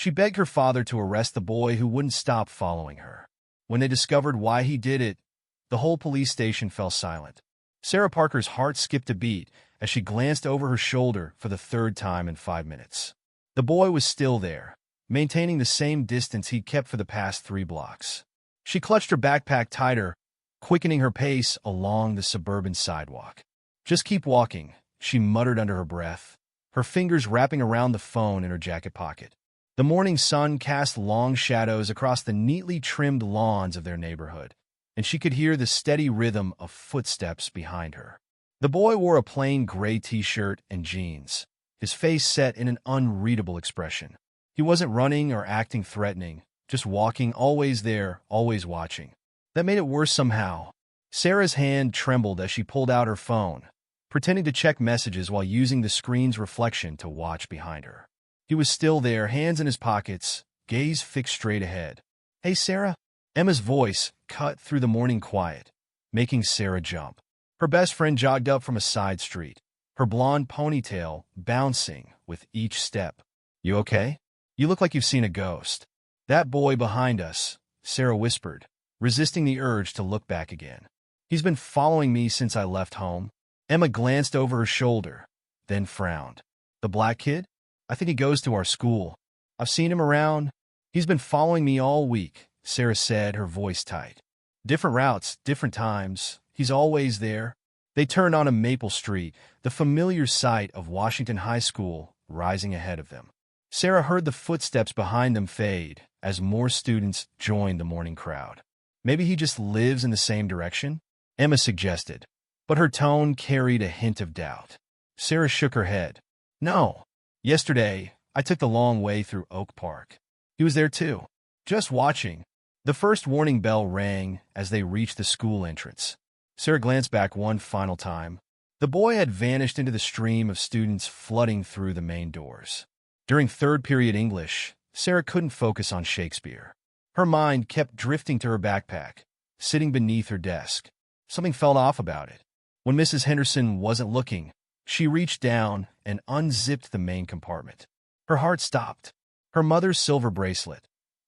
She begged her father to arrest the boy who wouldn't stop following her. When they discovered why he did it, the whole police station fell silent. Sarah Parker's heart skipped a beat as she glanced over her shoulder for the third time in 5 minutes. The boy was still there, maintaining the same distance he'd kept for the past 3 blocks. She clutched her backpack tighter, quickening her pace along the suburban sidewalk. "Just keep walking," she muttered under her breath, her fingers wrapping around the phone in her jacket pocket. The morning sun cast long shadows across the neatly trimmed lawns of their neighborhood, and she could hear the steady rhythm of footsteps behind her. The boy wore a plain gray t-shirt and jeans, his face set in an unreadable expression. He wasn't running or acting threatening, just walking, always there, always watching. That made it worse somehow. Sarah's hand trembled as she pulled out her phone, pretending to check messages while using the screen's reflection to watch behind her. He was still there, hands in his pockets, gaze fixed straight ahead. "Hey, Sarah?" Emma's voice cut through the morning quiet, making Sarah jump. Her best friend jogged up from a side street, her blonde ponytail bouncing with each step. "You okay? You look like you've seen a ghost." "That boy behind us," Sarah whispered, resisting the urge to look back again. "He's been following me since I left home." Emma glanced over her shoulder, then frowned. "The black kid? I think he goes to our school. I've seen him around." "He's been following me all week," Sarah said, her voice tight. "Different routes, different times. He's always there." They turned onto Maple Street, the familiar sight of Washington High School rising ahead of them. Sarah heard the footsteps behind them fade as more students joined the morning crowd. "Maybe he just lives in the same direction?" Emma suggested, but her tone carried a hint of doubt. Sarah shook her head. "No. Yesterday, I took the long way through Oak Park. He was there too, just watching." The first warning bell rang as they reached the school entrance. Sarah glanced back one final time. The boy had vanished into the stream of students flooding through the main doors. During third period English, Sarah couldn't focus on Shakespeare. Her mind kept drifting to her backpack, sitting beneath her desk. Something felt off about it. When Mrs. Henderson wasn't looking, she reached down and unzipped the main compartment. Her heart stopped. Her mother's silver bracelet,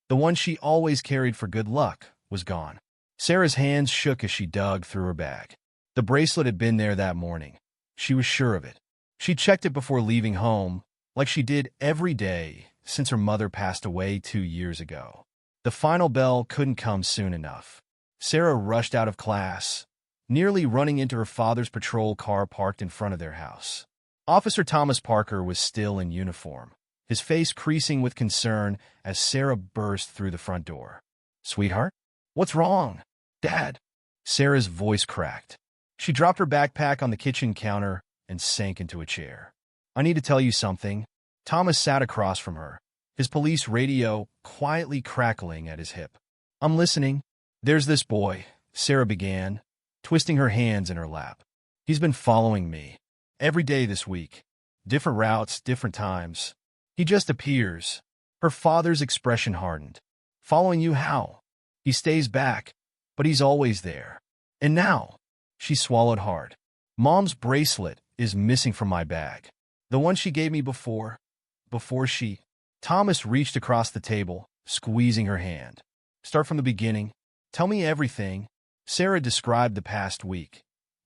the one she always carried for good luck, was gone. Sarah's hands shook as she dug through her bag. The bracelet had been there that morning. She was sure of it. She checked it before leaving home, like she did every day since her mother passed away 2 years ago. The final bell couldn't come soon enough. Sarah rushed out of class, nearly running into her father's patrol car parked in front of their house. Officer Thomas Parker was still in uniform, his face creasing with concern as Sarah burst through the front door. "Sweetheart? What's wrong?" "Dad." Sarah's voice cracked. She dropped her backpack on the kitchen counter and sank into a chair. "I need to tell you something." Thomas sat across from her, his police radio quietly crackling at his hip. "I'm listening." "There's this boy," Sarah began, twisting her hands in her lap. "He's been following me every day this week. Different routes, different times. He just appears." Her father's expression hardened. "Following you how?" "He stays back, but he's always there. And now," she swallowed hard, "Mom's bracelet is missing from my bag. The one she gave me before she—" Thomas reached across the table, squeezing her hand. "Start from the beginning. Tell me everything." Sarah described the past week,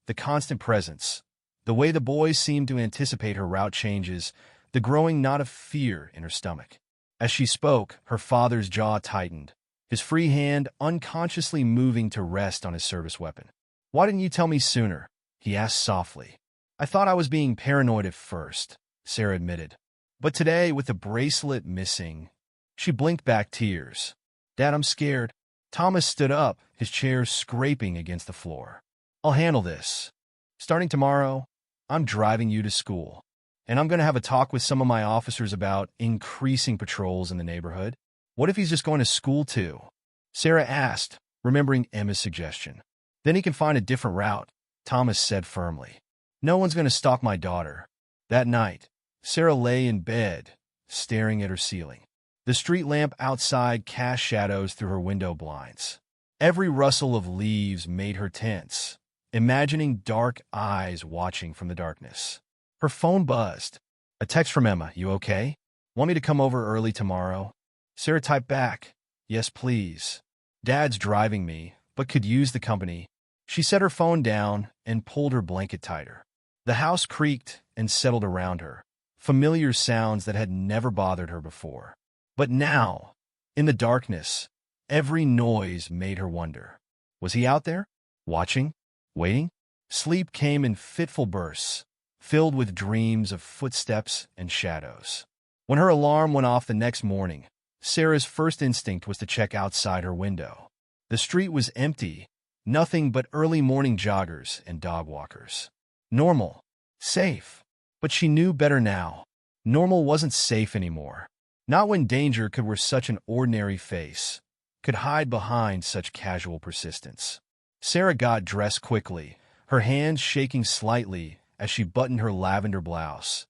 the constant presence, the way the boys seemed to anticipate her route changes, the growing knot of fear in her stomach. As she spoke, her father's jaw tightened, his free hand unconsciously moving to rest on his service weapon. "Why didn't you tell me sooner?" he asked softly. "I thought I was being paranoid at first," Sarah admitted. "But today, with the bracelet missing—" She blinked back tears. "Dad, I'm scared." Thomas stood up, his chair scraping against the floor. "I'll handle this. Starting tomorrow, I'm driving you to school. And I'm going to have a talk with some of my officers about increasing patrols in the neighborhood." "What if he's just going to school too?" Sarah asked, remembering Emma's suggestion. "Then he can find a different route," Thomas said firmly. "No one's going to stalk my daughter." That night, Sarah lay in bed, staring at her ceiling. The street lamp outside cast shadows through her window blinds. Every rustle of leaves made her tense, imagining dark eyes watching from the darkness. Her phone buzzed. A text from Emma. "You okay? Want me to come over early tomorrow?" Sarah typed back, "Yes, please. Dad's driving me, but could use the company." She set her phone down and pulled her blanket tighter. The house creaked and settled around her, familiar sounds that had never bothered her before. But now, in the darkness, every noise made her wonder. Was he out there? Watching? Waiting? Sleep came in fitful bursts, filled with dreams of footsteps and shadows. When her alarm went off the next morning, Sarah's first instinct was to check outside her window. The street was empty, nothing but early morning joggers and dog walkers. Normal. Safe. But she knew better now. Normal wasn't safe anymore. Not when danger could wear such an ordinary face, could hide behind such casual persistence. Sarah got dressed quickly, her hands shaking slightly as she buttoned her lavender blouse,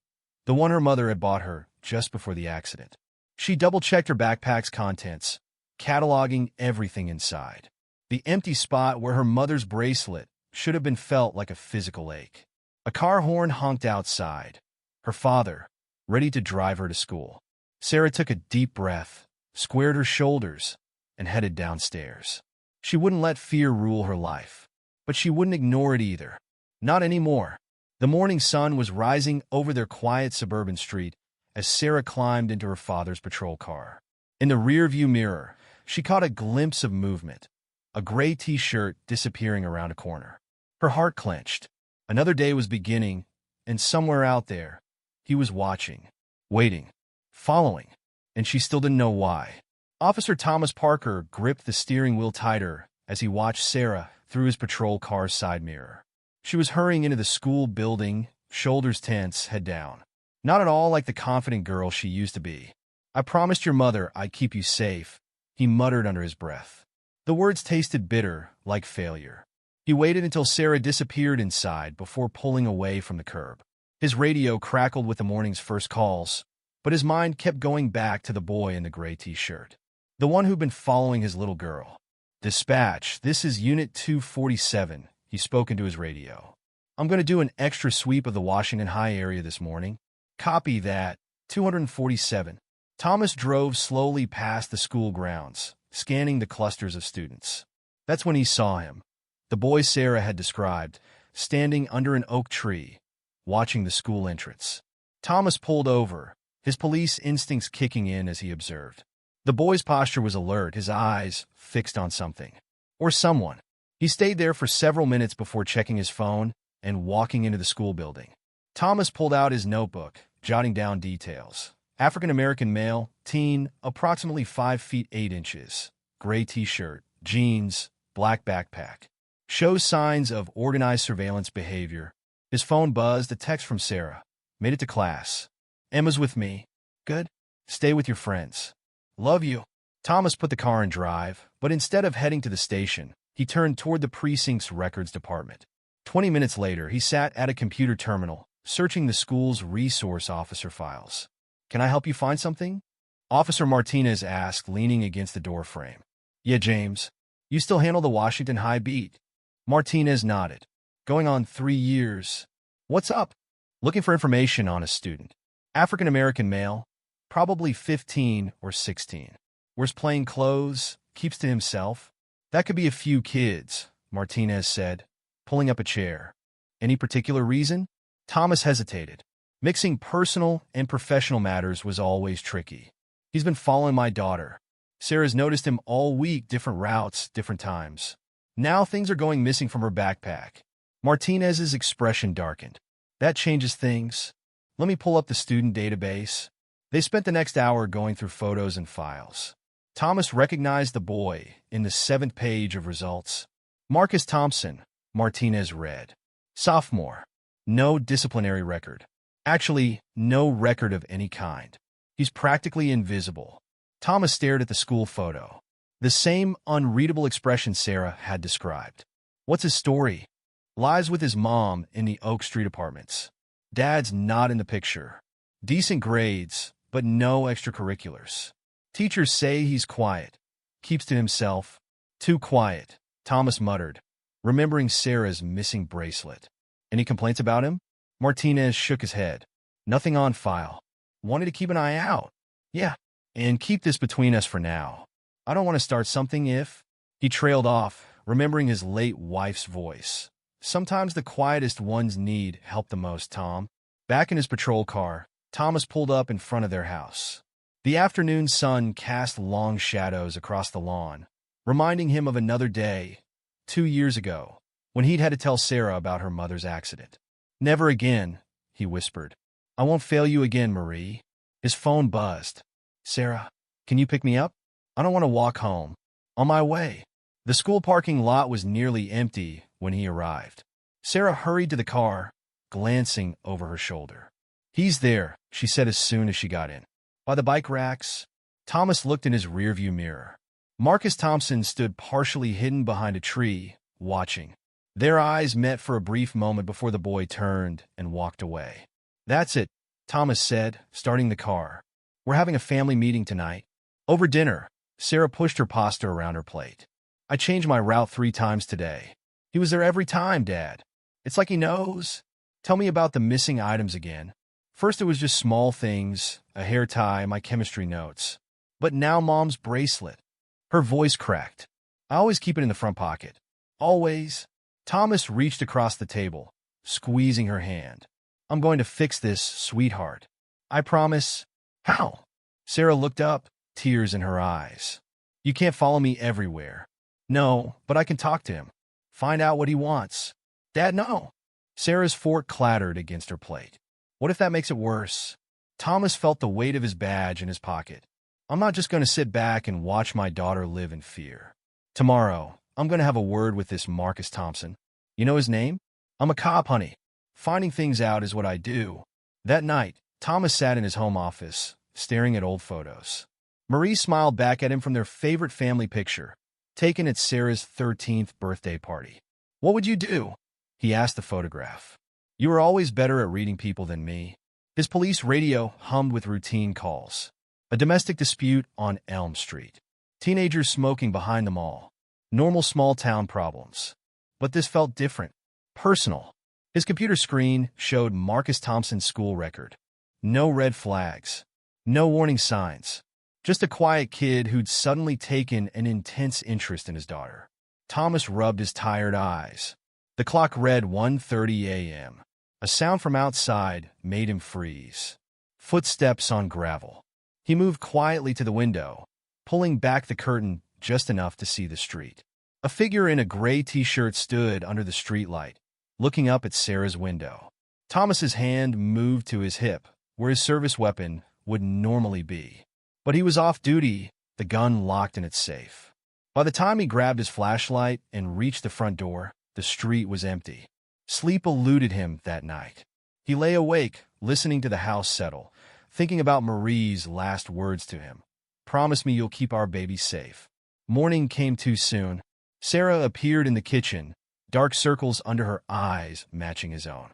the one her mother had bought her just before the accident. She double-checked her backpack's contents, cataloging everything inside. The empty spot where her mother's bracelet should have been felt like a physical ache. A car horn honked outside. Her father, ready to drive her to school. Sarah took a deep breath, squared her shoulders, and headed downstairs. She wouldn't let fear rule her life, but she wouldn't ignore it either. Not anymore. The morning sun was rising over their quiet suburban street as Sarah climbed into her father's patrol car. In the rearview mirror, she caught a glimpse of movement, a gray t-shirt disappearing around a corner. Her heart clenched. Another day was beginning, and somewhere out there, he was watching, waiting, following, and she still didn't know why. Officer Thomas Parker gripped the steering wheel tighter as he watched Sarah through his patrol car's side mirror. She was hurrying into the school building, shoulders tense, head down. Not at all like the confident girl she used to be. "I promised your mother I'd keep you safe," he muttered under his breath. The words tasted bitter, like failure. He waited until Sarah disappeared inside before pulling away from the curb. His radio crackled with the morning's first calls, but his mind kept going back to the boy in the gray t-shirt. The one who'd been following his little girl. "Dispatch, this is Unit 247, he spoke into his radio. "I'm going to do an extra sweep of the Washington High area this morning. Copy that, 247. Thomas drove slowly past the school grounds, scanning the clusters of students. That's when he saw him, the boy Sarah had described, standing under an oak tree, watching the school entrance. Thomas pulled over, his police instincts kicking in as he observed. The boy's posture was alert, his eyes fixed on something. Or someone. He stayed there for several minutes before checking his phone and walking into the school building. Thomas pulled out his notebook, jotting down details. African-American male, teen, approximately 5 feet 8 inches, gray t-shirt, jeans, black backpack. Shows signs of organized surveillance behavior. His phone buzzed, a text from Sarah. Made it to class. Emma's with me. Good. Stay with your friends. Love you. Thomas put the car in drive, but instead of heading to the station, he turned toward the precinct's records department. 20 minutes later, he sat at a computer terminal, searching the school's resource officer files. Can I help you find something? Officer Martinez asked, leaning against the doorframe. Yeah, James. You still handle the Washington High beat? Martinez nodded. Going on 3 years. What's up? Looking for information on a student. African-American male, probably 15 or 16. Wears plain clothes, keeps to himself. That could be a few kids, Martinez said, pulling up a chair. Any particular reason? Thomas hesitated. Mixing personal and professional matters was always tricky. He's been following my daughter. Sarah's noticed him all week, different routes, different times. Now things are going missing from her backpack. Martinez's expression darkened. That changes things. Let me pull up the student database. They spent the next hour going through photos and files. Thomas recognized the boy in the 7th page of results. Marcus Thompson, Martinez read. Sophomore. No disciplinary record. Actually, no record of any kind. He's practically invisible. Thomas stared at the school photo. The same unreadable expression Sarah had described. What's his story? Lives with his mom in the Oak Street apartments. Dad's not in the picture. Decent grades, but no extracurriculars. Teachers say he's quiet. Keeps to himself. Too quiet, Thomas muttered, remembering Sarah's missing bracelet. Any complaints about him? Martinez shook his head. Nothing on file. Wanted to keep an eye out. Yeah. And keep this between us for now. I don't want to start something if... He trailed off, remembering his late wife's voice. Sometimes the quietest ones need help the most, Tom. Back in his patrol car, Thomas pulled up in front of their house. The afternoon sun cast long shadows across the lawn, reminding him of another day, 2 years ago, when he'd had to tell Sarah about her mother's accident. "Never again," he whispered. "I won't fail you again, Marie." His phone buzzed. "Sarah, can you pick me up? I don't want to walk home. On my way." The school parking lot was nearly empty when he arrived. Sarah hurried to the car, glancing over her shoulder. "He's there," she said as soon as she got in. By the bike racks, Thomas looked in his rearview mirror. Marcus Thompson stood partially hidden behind a tree, watching. Their eyes met for a brief moment before the boy turned and walked away. "That's it," Thomas said, starting the car. "We're having a family meeting tonight." Over dinner, Sarah pushed her pasta around her plate. "I changed my route 3 times today. He was there every time, Dad. It's like he knows." "Tell me about the missing items again." "First it was just small things, a hair tie, my chemistry notes. But now Mom's bracelet." Her voice cracked. "I always keep it in the front pocket. Always." Thomas reached across the table, squeezing her hand. "I'm going to fix this, sweetheart. I promise." "How?" Sarah looked up, tears in her eyes. "You can't follow me everywhere." "No, but I can talk to him. Find out what he wants." "Dad, no." Sarah's fork clattered against her plate. "What if that makes it worse?" Thomas felt the weight of his badge in his pocket. "I'm not just going to sit back and watch my daughter live in fear. Tomorrow, I'm going to have a word with this Marcus Thompson. You know his name? I'm a cop, honey. Finding things out is what I do." That night, Thomas sat in his home office, staring at old photos. Marie smiled back at him from their favorite family picture, taken at Sarah's 13th birthday party. "What would you do?" he asked the photograph. "You were always better at reading people than me." His police radio hummed with routine calls. A domestic dispute on Elm Street. Teenagers smoking behind the mall. Normal small-town problems. But this felt different. Personal. His computer screen showed Marcus Thompson's school record. No red flags. No warning signs. Just a quiet kid who'd suddenly taken an intense interest in his daughter. Thomas rubbed his tired eyes. The clock read 1:30 a.m. A sound from outside made him freeze. Footsteps on gravel. He moved quietly to the window, pulling back the curtain just enough to see the street. A figure in a gray t-shirt stood under the streetlight, looking up at Sarah's window. Thomas's hand moved to his hip, where his service weapon would normally be. But he was off duty, the gun locked in its safe. By the time he grabbed his flashlight and reached the front door, the street was empty. Sleep eluded him that night. He lay awake, listening to the house settle, thinking about Marie's last words to him. "Promise me you'll keep our baby safe." Morning came too soon. Sarah appeared in the kitchen, dark circles under her eyes matching his own.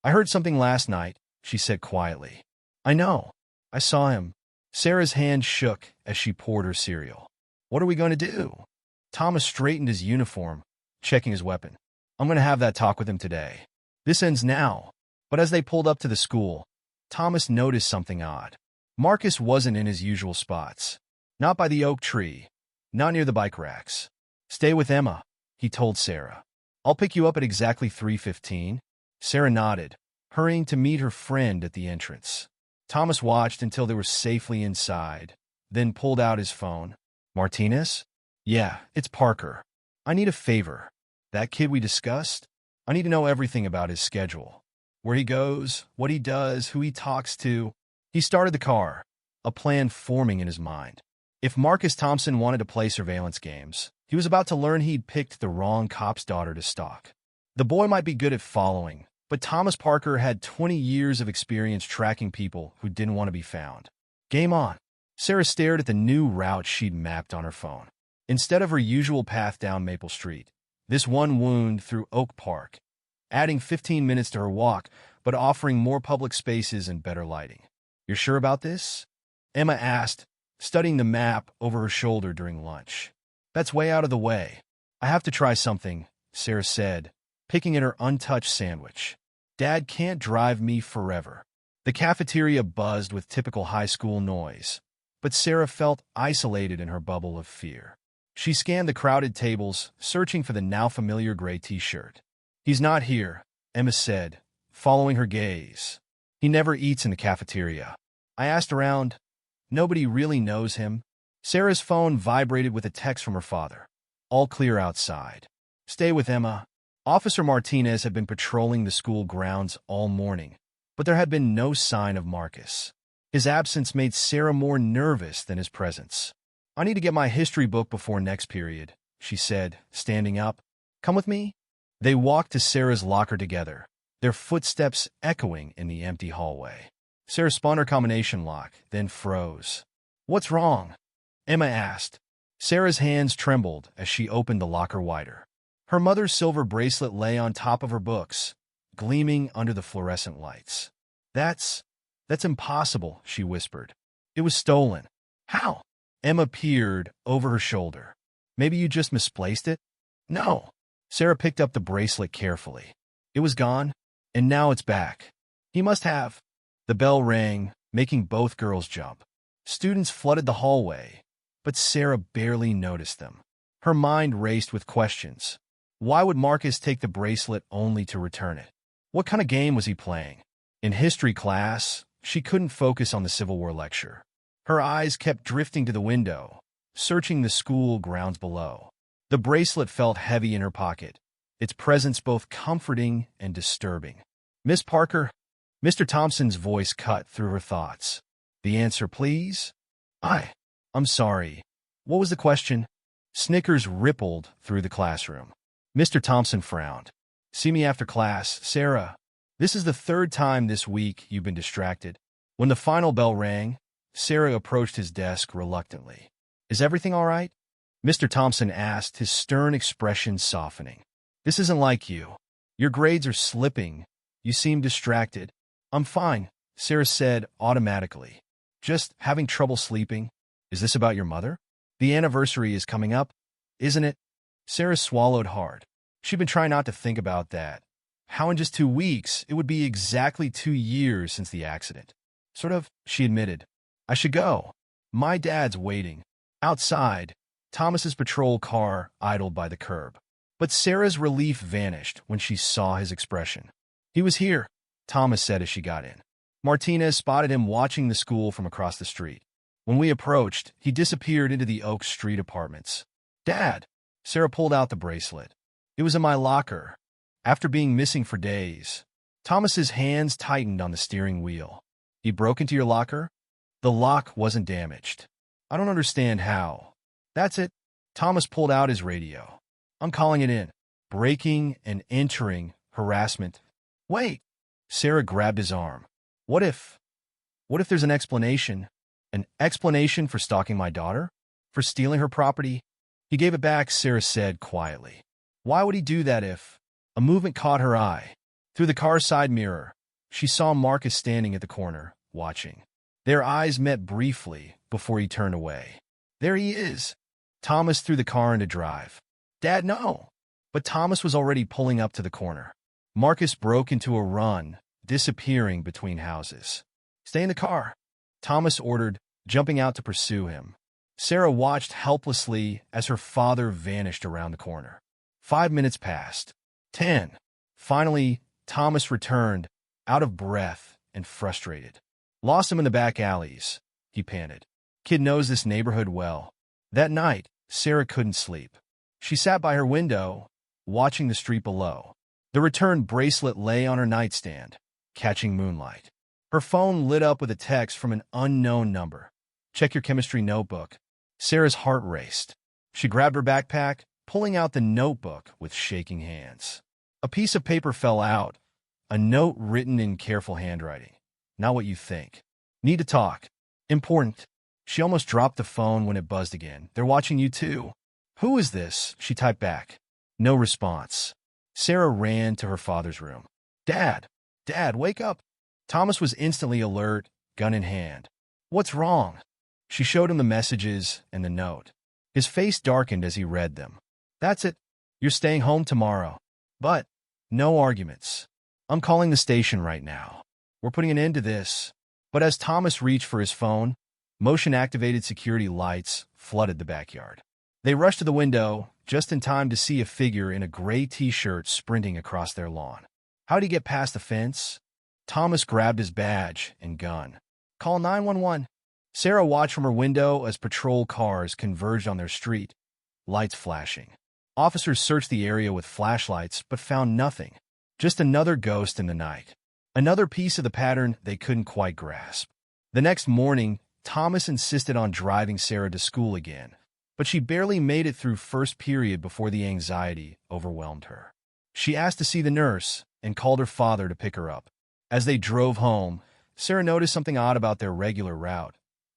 "I heard something last night," she said quietly. "I know. I saw him." Sarah's hand shook as she poured her cereal. "What are we going to do?" Thomas straightened his uniform, checking his weapon. "I'm going to have that talk with him today. This ends now." But as they pulled up to the school, Thomas noticed something odd. Marcus wasn't in his usual spots. Not by the oak tree. Not near the bike racks. "Stay with Emma," he told Sarah. "I'll pick you up at exactly 3:15. Sarah nodded, hurrying to meet her friend at the entrance. Thomas watched until they were safely inside, then pulled out his phone. "Martinez?" "Yeah, it's Parker. I need a favor. That kid we discussed? I need to know everything about his schedule. Where he goes, what he does, who he talks to." He started the car, a plan forming in his mind. If Marcus Thompson wanted to play surveillance games, he was about to learn he'd picked the wrong cop's daughter to stalk. The boy might be good at following, but Thomas Parker had 20 years of experience tracking people who didn't want to be found. Game on. Sarah stared at the new route she'd mapped on her phone. Instead of her usual path down Maple Street, this one wound through Oak Park, adding 15 minutes to her walk, but offering more public spaces and better lighting. "You're sure about this?" Emma asked, studying the map over her shoulder during lunch. "That's way out of the way. I have to try something," Sarah said, picking at her untouched sandwich. "Dad can't drive me forever." The cafeteria buzzed with typical high school noise. but Sarah felt isolated in her bubble of fear. She scanned the crowded tables, searching for the now familiar gray t-shirt. "He's not here," Emma said, following her gaze. "He never eats in the cafeteria. I asked around. Nobody really knows him." Sarah's phone vibrated with a text from her father. "All clear outside. Stay with Emma." Officer Martinez had been patrolling the school grounds all morning, but there had been no sign of Marcus. His absence made Sarah more nervous than his presence. "I need to get my history book before next period," she said, standing up. "Come with me?" They walked to Sarah's locker together, their footsteps echoing in the empty hallway. Sarah spun her combination lock, then froze. "What's wrong?" Emma asked. Sarah's hands trembled as she opened the locker wider. Her mother's silver bracelet lay on top of her books, gleaming under the fluorescent lights. That's impossible," she whispered. "It was stolen." "How?" Emma peered over her shoulder. "Maybe you just misplaced it?" "No." Sarah picked up the bracelet carefully. "It was gone, and now it's back. He must have." The bell rang, making both girls jump. Students flooded the hallway, but Sarah barely noticed them. Her mind raced with questions. Why would Marcus take the bracelet only to return it? What kind of game was he playing? In history class, she couldn't focus on the Civil War lecture. Her eyes kept drifting to the window, searching the school grounds below. The bracelet felt heavy in her pocket, its presence both comforting and disturbing. "Miss Parker?" Mr. Thompson's voice cut through her thoughts. "The answer, please?" I'm sorry. What was the question?" Snickers rippled through the classroom. Mr. Thompson frowned. "See me after class, Sarah. This is the third time this week you've been distracted." When the final bell rang, Sarah approached his desk reluctantly. "Is everything all right?" Mr. Thompson asked, his stern expression softening. "This isn't like you. Your grades are slipping. You seem distracted." "I'm fine," Sarah said automatically. "Just having trouble sleeping." "Is this about your mother? The anniversary is coming up, isn't it?" Sarah swallowed hard. She'd been trying not to think about that. How in just 2 weeks it would be exactly 2 years since the accident. "Sort of," she admitted. "I should go. My dad's waiting." Outside, Thomas's patrol car idled by the curb. But Sarah's relief vanished when she saw his expression. "He was here," Thomas said as she got in. "Martinez spotted him watching the school from across the street. When we approached, he disappeared into the Oak Street apartments." "Dad!" Sarah pulled out the bracelet. "It was in my locker. After being missing for days." Thomas's hands tightened on the steering wheel. "He broke into your locker?" "The lock wasn't damaged." "I don't understand how." "That's it." Thomas pulled out his radio. "I'm calling it in. Breaking and entering harassment." "Wait!" Sarah grabbed his arm. What if there's an explanation? An explanation for stalking my daughter? For stealing her property?" "He gave it back," Sarah said quietly. "Why would he do that if—" A movement caught her eye. Through the car's side mirror, she saw Marcus standing at the corner, watching. Their eyes met briefly before he turned away. "There he is." Thomas threw the car into drive. "Dad, no!" But Thomas was already pulling up to the corner. Marcus broke into a run, disappearing between houses. "Stay in the car," Thomas ordered, jumping out to pursue him. Sarah watched helplessly as her father vanished around the corner. 5 minutes passed. 10. Finally, Thomas returned, out of breath and frustrated. "Lost him in the back alleys," he panted. "Kid knows this neighborhood well." That night, Sarah couldn't sleep. She sat by her window, watching the street below. The returned bracelet lay on her nightstand, catching moonlight. Her phone lit up with a text from an unknown number. "Check your chemistry notebook." Sarah's heart raced. She grabbed her backpack, pulling out the notebook with shaking hands. A piece of paper fell out, a note written in careful handwriting. "Not what you think. Need to talk. Important." She almost dropped the phone when it buzzed again. "They're watching you too." "Who is this?" she typed back. No response. Sarah ran to her father's room. Dad, wake up." Thomas was instantly alert, gun in hand. "What's wrong?" She showed him the messages and the note. His face darkened as he read them. "That's it. You're staying home tomorrow. But no arguments. I'm calling the station right now. We're putting an end to this." But as Thomas reached for his phone, Motion-activated security lights flooded the backyard. They rushed to the window, just in time to see a figure in a gray t-shirt sprinting across their lawn. How'd he get past the fence? Thomas grabbed his badge and gun. Call 911. Sarah watched from her window as patrol cars converged on their street, lights flashing. Officers searched the area with flashlights but found nothing. Just another ghost in the night. Another piece of the pattern they couldn't quite grasp. The next morning, Thomas insisted on driving Sarah to school again, but she barely made it through first period before the anxiety overwhelmed her. She asked to see the nurse and called her father to pick her up. As they drove home, Sarah noticed something odd about their regular route.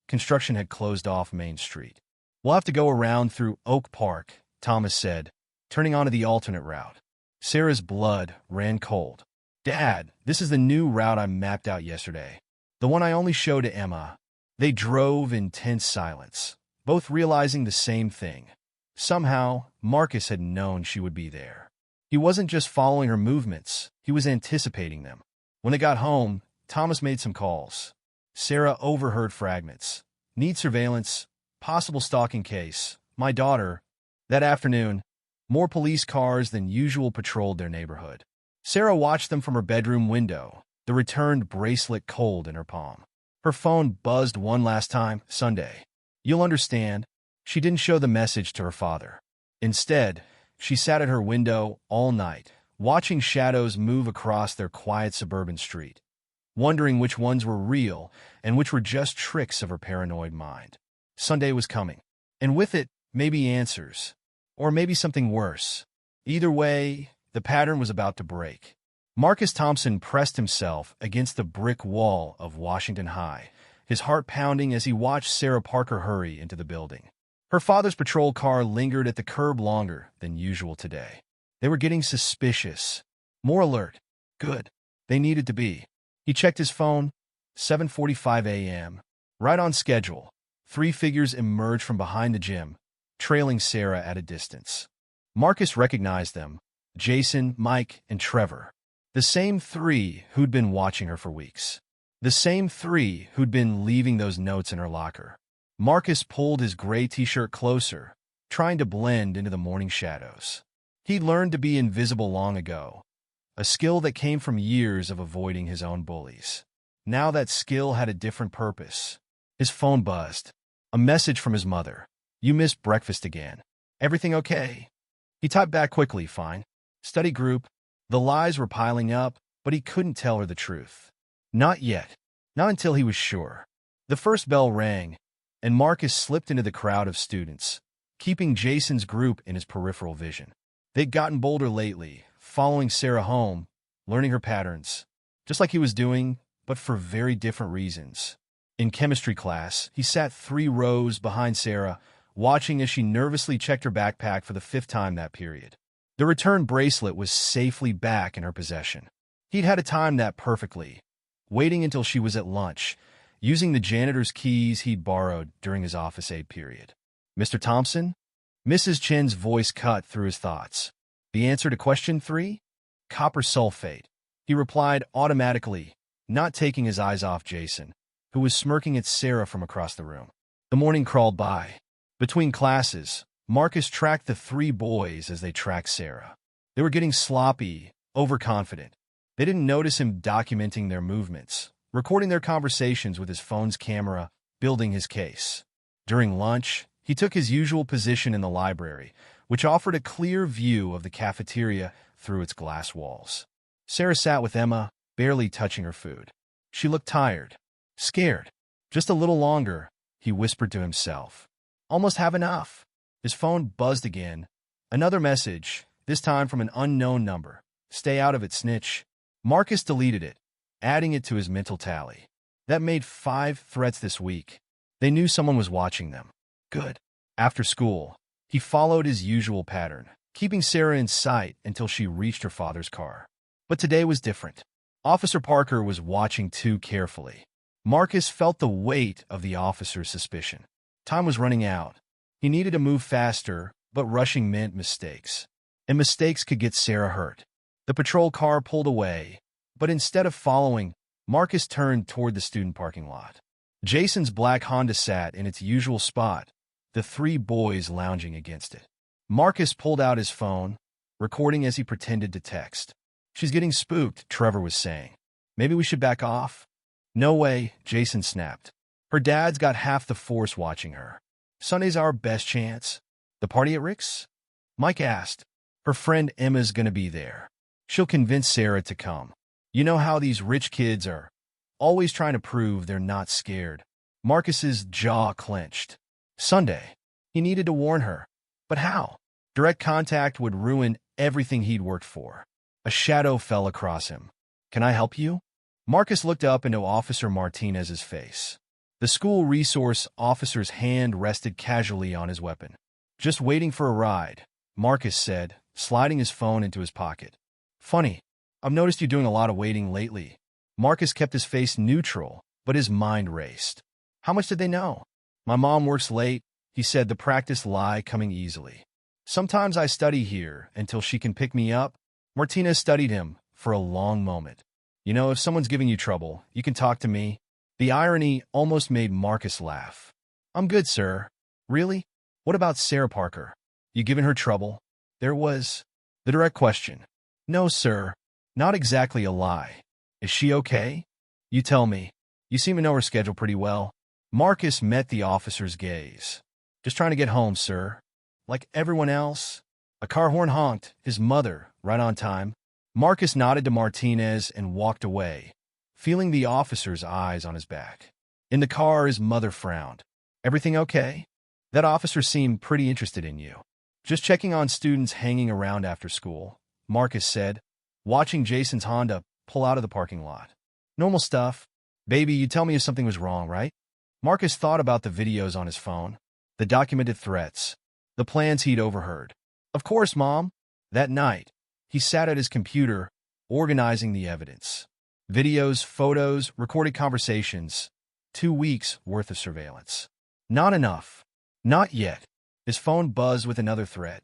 Construction had closed off Main Street. We'll have to go around through Oak Park, Thomas said, turning onto the alternate route. Sarah's blood ran cold. Dad, this is the new route I mapped out yesterday. The one I only showed to Emma. They drove in tense silence, both realizing the same thing. Somehow, Marcus had known she would be there. He wasn't just following her movements, he was anticipating them. When they got home, Thomas made some calls. Sarah overheard fragments. Need surveillance, possible stalking case, my daughter. That afternoon, more police cars than usual patrolled their neighborhood. Sarah watched them from her bedroom window, the returned bracelet cold in her palm. Her phone buzzed one last time, Sunday. You'll understand. She didn't show the message to her father. Instead, she sat at her window all night, watching shadows move across their quiet suburban street, wondering which ones were real and which were just tricks of her paranoid mind. Sunday was coming, and with it, maybe answers, or maybe something worse. Either way, the pattern was about to break. Marcus Thompson pressed himself against the brick wall of Washington High, his heart pounding as he watched Sarah Parker hurry into the building. Her father's patrol car lingered at the curb longer than usual today. They were getting suspicious, more alert. Good. They needed to be. He checked his phone. 7:45 a.m. Right on schedule. 3 figures emerged from behind the gym, trailing Sarah at a distance. Marcus recognized them. Jason, Mike, and Trevor. The same 3 who'd been watching her for weeks. The same 3 who'd been leaving those notes in her locker. Marcus pulled his gray t-shirt closer, trying to blend into the morning shadows. He'd learned to be invisible long ago, a skill that came from years of avoiding his own bullies. Now that skill had a different purpose. His phone buzzed. A message from his mother. You missed breakfast again. Everything okay? He typed back quickly, fine. Study group. The lies were piling up, but he couldn't tell her the truth. Not yet. Not until he was sure. The first bell rang, and Marcus slipped into the crowd of students, keeping Jason's group in his peripheral vision. They'd gotten bolder lately, following Sarah home, learning her patterns, just like he was doing, but for very different reasons. In chemistry class, he sat 3 rows behind Sarah, watching as she nervously checked her backpack for the 5th time that period. The return bracelet was safely back in her possession. He'd had to time that perfectly, waiting until she was at lunch, using the janitor's keys he'd borrowed during his office aid period. Mr. Thompson? Mrs. Chen's voice cut through his thoughts. The answer to question 3? Copper sulfate. He replied automatically, not taking his eyes off Jason, who was smirking at Sarah from across the room. The morning crawled by. Between classes, Marcus tracked the 3 boys as they tracked Sarah. They were getting sloppy, overconfident. They didn't notice him documenting their movements, recording their conversations with his phone's camera, building his case. During lunch, he took his usual position in the library, which offered a clear view of the cafeteria through its glass walls. Sarah sat with Emma, barely touching her food. She looked tired, scared. Just a little longer, he whispered to himself. Almost have enough. His phone buzzed again. Another message, this time from an unknown number. Stay out of it, snitch. Marcus deleted it, adding it to his mental tally. That made 5 threats this week. They knew someone was watching them. Good. After school, he followed his usual pattern, keeping Sarah in sight until she reached her father's car. But today was different. Officer Parker was watching too carefully. Marcus felt the weight of the officer's suspicion. Time was running out. He needed to move faster, but rushing meant mistakes. And mistakes could get Sarah hurt. The patrol car pulled away, but instead of following, Marcus turned toward the student parking lot. Jason's black Honda sat in its usual spot, the three boys lounging against it. Marcus pulled out his phone, recording as he pretended to text. "She's getting spooked," Trevor was saying. "Maybe we should back off?" "No way," Jason snapped. "Her dad's got half the force watching her. Sunday's our best chance." "The party at Rick's?" Mike asked. "Her friend Emma's gonna be there. She'll convince Sarah to come. You know how these rich kids are, always trying to prove they're not scared." Marcus's jaw clenched. Sunday. He needed to warn her. But how? Direct contact would ruin everything he'd worked for. A shadow fell across him. "Can I help you?" Marcus looked up into Officer Martinez's face. The school resource officer's hand rested casually on his weapon. "Just waiting for a ride," Marcus said, sliding his phone into his pocket. "Funny. I've noticed you doing a lot of waiting lately." Marcus kept his face neutral, but his mind raced. How much did they know? "My mom works late," he said, the practice lie coming easily. "Sometimes I study here until she can pick me up." Martinez studied him for a long moment. "You know, if someone's giving you trouble, you can talk to me." The irony almost made Marcus laugh. "I'm good, sir." "Really? What about Sarah Parker? You giving her trouble?" There was the direct question. "No, sir. Not exactly a lie. Is she okay?" "You tell me. You seem to know her schedule pretty well." Marcus met the officer's gaze. "Just trying to get home, sir. Like everyone else." A car horn honked, his mother, right on time. Marcus nodded to Martinez and walked away, feeling the officer's eyes on his back. In the car, his mother frowned. "Everything okay? That officer seemed pretty interested in you." "Just checking on students hanging around after school," Marcus said, watching Jason's Honda pull out of the parking lot. "Normal stuff. Baby, you'd tell me if something was wrong, right?" Marcus thought about the videos on his phone, the documented threats, the plans he'd overheard. "Of course, Mom." That night, he sat at his computer, organizing the evidence. Videos, photos, recorded conversations. 2 weeks worth of surveillance. Not enough. Not yet. His phone buzzed with another threat.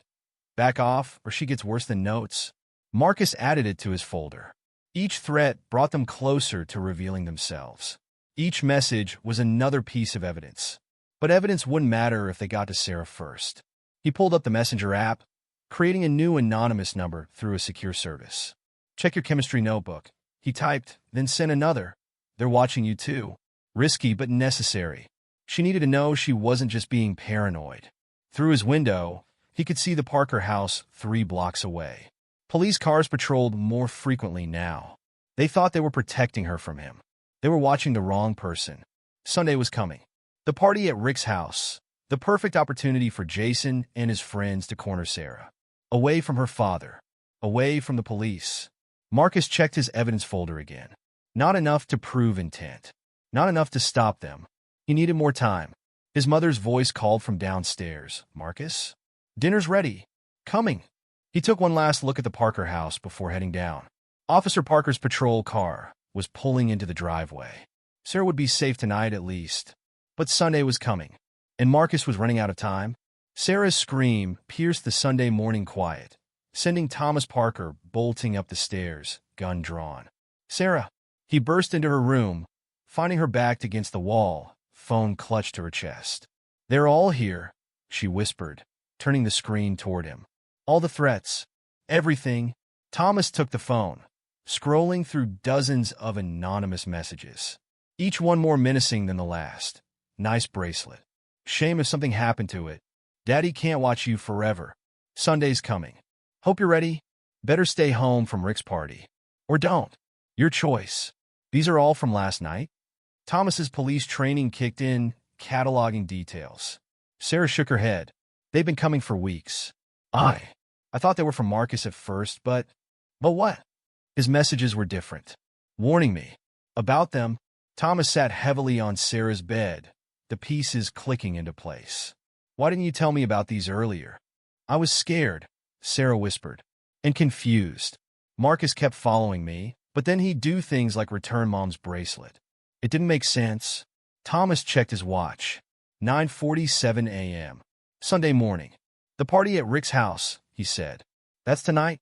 "Back off, or she gets worse than notes." Marcus added it to his folder. Each threat brought them closer to revealing themselves. Each message was another piece of evidence. But evidence wouldn't matter if they got to Sarah first. He pulled up the Messenger app, creating a new anonymous number through a secure service. "Check your chemistry notebook," he typed, then sent another. "They're watching you too." Risky but necessary. She needed to know she wasn't just being paranoid. Through his window, he could see the Parker house 3 blocks away. Police cars patrolled more frequently now. They thought they were protecting her from him. They were watching the wrong person. Sunday was coming. The party at Rick's house. The perfect opportunity for Jason and his friends to corner Sarah. Away from her father. Away from the police. Marcus checked his evidence folder again. Not enough to prove intent. Not enough to stop them. He needed more time. His mother's voice called from downstairs. "Marcus? Dinner's ready. Coming." He took one last look at the Parker house before heading down. Officer Parker's patrol car was pulling into the driveway. Sarah would be safe tonight at least. But Sunday was coming, and Marcus was running out of time. Sarah's scream pierced the Sunday morning quiet, sending Thomas Parker bolting up the stairs, gun drawn. "Sarah!" He burst into her room, finding her backed against the wall, phone clutched to her chest. "They're all here," she whispered, turning the screen toward him. "All the threats. Everything." Thomas took the phone, scrolling through dozens of anonymous messages, each one more menacing than the last. "Nice bracelet. Shame if something happened to it. Daddy can't watch you forever. Sunday's coming. Hope you're ready. Better stay home from Rick's party. Or don't. Your choice." These are all from last night. Thomas's police training kicked in, cataloging details. Sarah shook her head. "They've been coming for weeks." I thought they were from Marcus at first, but what?" His messages were different. Warning me. About them. Thomas sat heavily on Sarah's bed, the pieces clicking into place. "Why didn't you tell me about these earlier?" "I was scared," Sarah whispered. "And confused. Marcus kept following me, but then he'd do things like return Mom's bracelet. It didn't make sense." Thomas checked his watch. 9:47 a.m. Sunday morning. "The party at Rick's house," he said. "That's tonight?"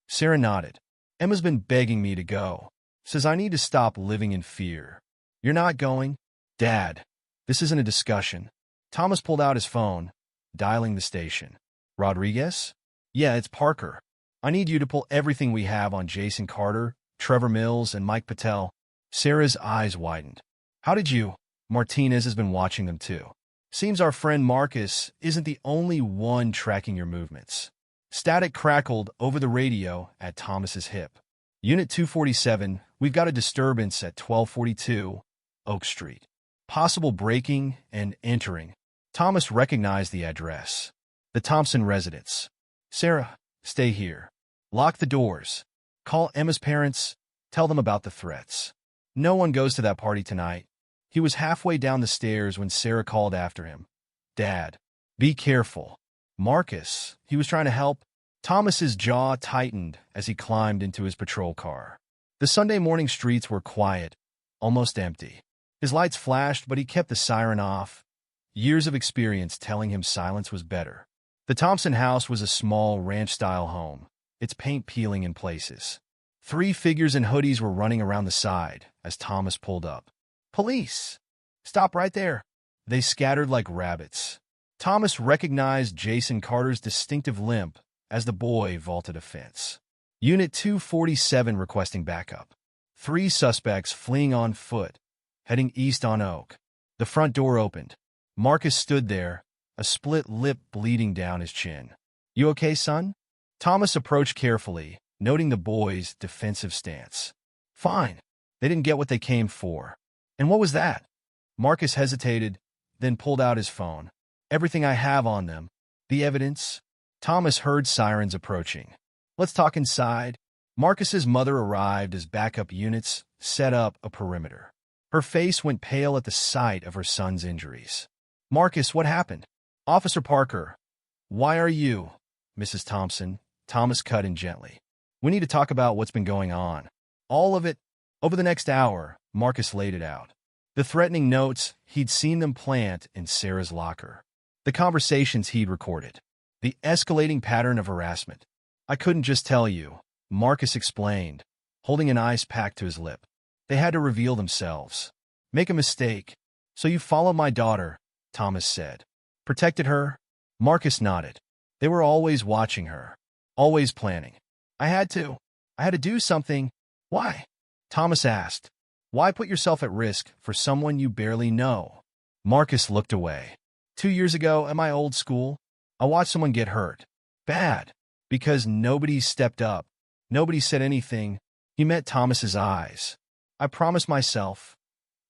Sarah nodded. "Emma's been begging me to go. Says I need to stop living in fear." "You're not going?" "Dad." This isn't a discussion. Thomas pulled out his phone, dialing the station. Rodriguez? Yeah, it's Parker. I need you to pull everything we have on Jason Carter, Trevor Mills, and Mike Patel. Sarah's eyes widened. How did you? Martinez has been watching them too. Seems our friend Marcus isn't the only one tracking your movements. Static crackled over the radio at Thomas's hip. Unit 247, we've got a disturbance at 1242 Oak Street. Possible breaking and entering. Thomas recognized the address. The Thompson residence. Sarah, stay here. Lock the doors. Call Emma's parents. Tell them about the threats. No one goes to that party tonight. He was halfway down the stairs when Sarah called after him. Dad, be careful. Marcus, he was trying to help. Thomas's jaw tightened as he climbed into his patrol car. The Sunday morning streets were quiet, almost empty. His lights flashed, but he kept the siren off. Years of experience telling him silence was better. The Thompson house was a small ranch-style home, its paint peeling in places. 3 figures in hoodies were running around the side as Thomas pulled up. Police! Stop right there! They scattered like rabbits. Thomas recognized Jason Carter's distinctive limp as the boy vaulted a fence. Unit 247 requesting backup. 3 suspects fleeing on foot, heading east on Oak. The front door opened. Marcus stood there, a split lip bleeding down his chin. You okay, son? Thomas approached carefully, noting the boy's defensive stance. Fine. They didn't get what they came for. And what was that? Marcus hesitated, then pulled out his phone. Everything I have on them. The evidence. Thomas heard sirens approaching. Let's talk inside. Marcus's mother arrived as backup units set up a perimeter. Her face went pale at the sight of her son's injuries. Marcus, what happened? Officer Parker. Why are you? Mrs. Thompson. Thomas cut in gently. We need to talk about what's been going on. All of it. Over the next hour, Marcus laid it out. The threatening notes, he'd seen them plant in Sarah's locker. The conversations he'd recorded. The escalating pattern of harassment. I couldn't just tell you, Marcus explained, holding an ice pack to his lip. They had to reveal themselves. Make a mistake. So you follow my daughter, Thomas said. Protected her? Marcus nodded. They were always watching her. Always planning. I had to do something. Why? Thomas asked. Why put yourself at risk for someone you barely know? Marcus looked away. 2 years ago at my old school, I watched someone get hurt. Bad. Because nobody stepped up. Nobody said anything. He met Thomas's eyes. I promised myself.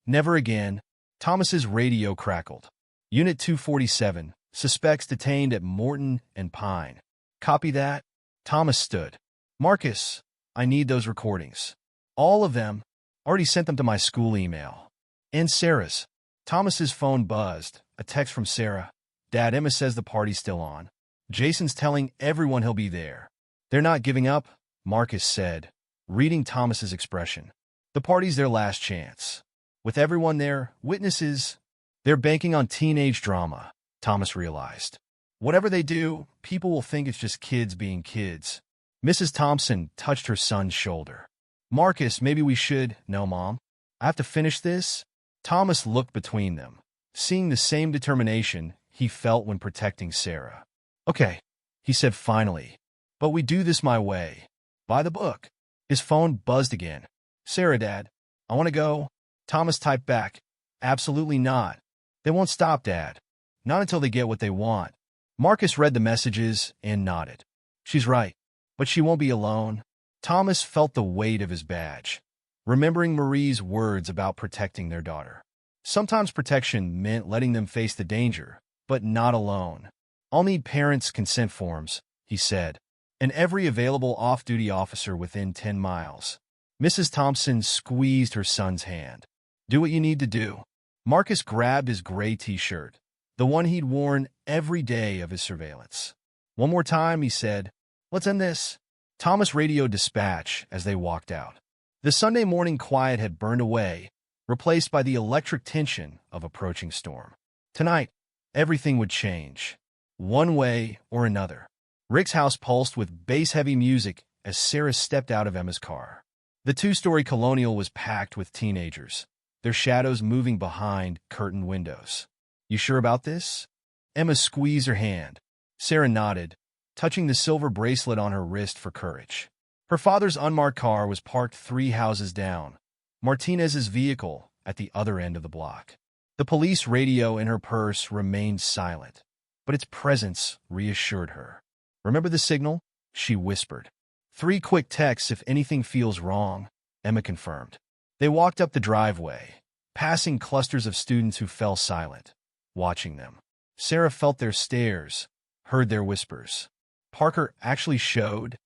Never again. Thomas's radio crackled. Unit 247. Suspects detained at Morton and Pine. Copy that. Thomas stood. Marcus, I need those recordings. All of them. Already sent them to my school email. And Sarah's. Thomas's phone buzzed. A text from Sarah. Dad, Emma says the party's still on. Jason's telling everyone he'll be there. They're not giving up, Marcus said, reading Thomas's expression. The party's their last chance. With everyone there, witnesses, they're banking on teenage drama, Thomas realized. Whatever they do, people will think it's just kids being kids. Mrs. Thompson touched her son's shoulder. Marcus, maybe we should. No, Mom. I have to finish this. Thomas looked between them, seeing the same determination he felt when protecting Sarah. Okay, he said finally, but we do this my way. By the book. His phone buzzed again. Sarah, Dad, I want to go. Thomas typed back. Absolutely not. They won't stop, Dad. Not until they get what they want. Marcus read the messages and nodded. She's right, but she won't be alone. Thomas felt the weight of his badge, remembering Marie's words about protecting their daughter. Sometimes protection meant letting them face the danger, but not alone. I'll need parents' consent forms, he said, and every available off-duty officer within 10 miles. Mrs. Thompson squeezed her son's hand. Do what you need to do. Marcus grabbed his gray t-shirt, the one he'd worn every day of his surveillance. One more time, he said. Let's end this. Thomas radioed dispatch as they walked out. The Sunday morning quiet had burned away, replaced by the electric tension of approaching storm. Tonight, everything would change, one way or another. Rick's house pulsed with bass-heavy music as Sarah stepped out of Emma's car. The 2-story colonial was packed with teenagers, their shadows moving behind curtained windows. You sure about this? Emma squeezed her hand. Sarah nodded, touching the silver bracelet on her wrist for courage. Her father's unmarked car was parked 3 houses down, Martinez's vehicle at the other end of the block. The police radio in her purse remained silent, but its presence reassured her. Remember the signal? She whispered. 3 quick texts if anything feels wrong, Emma confirmed. They walked up the driveway, passing clusters of students who fell silent, watching them. Sarah felt their stares, heard their whispers. Parker actually showed.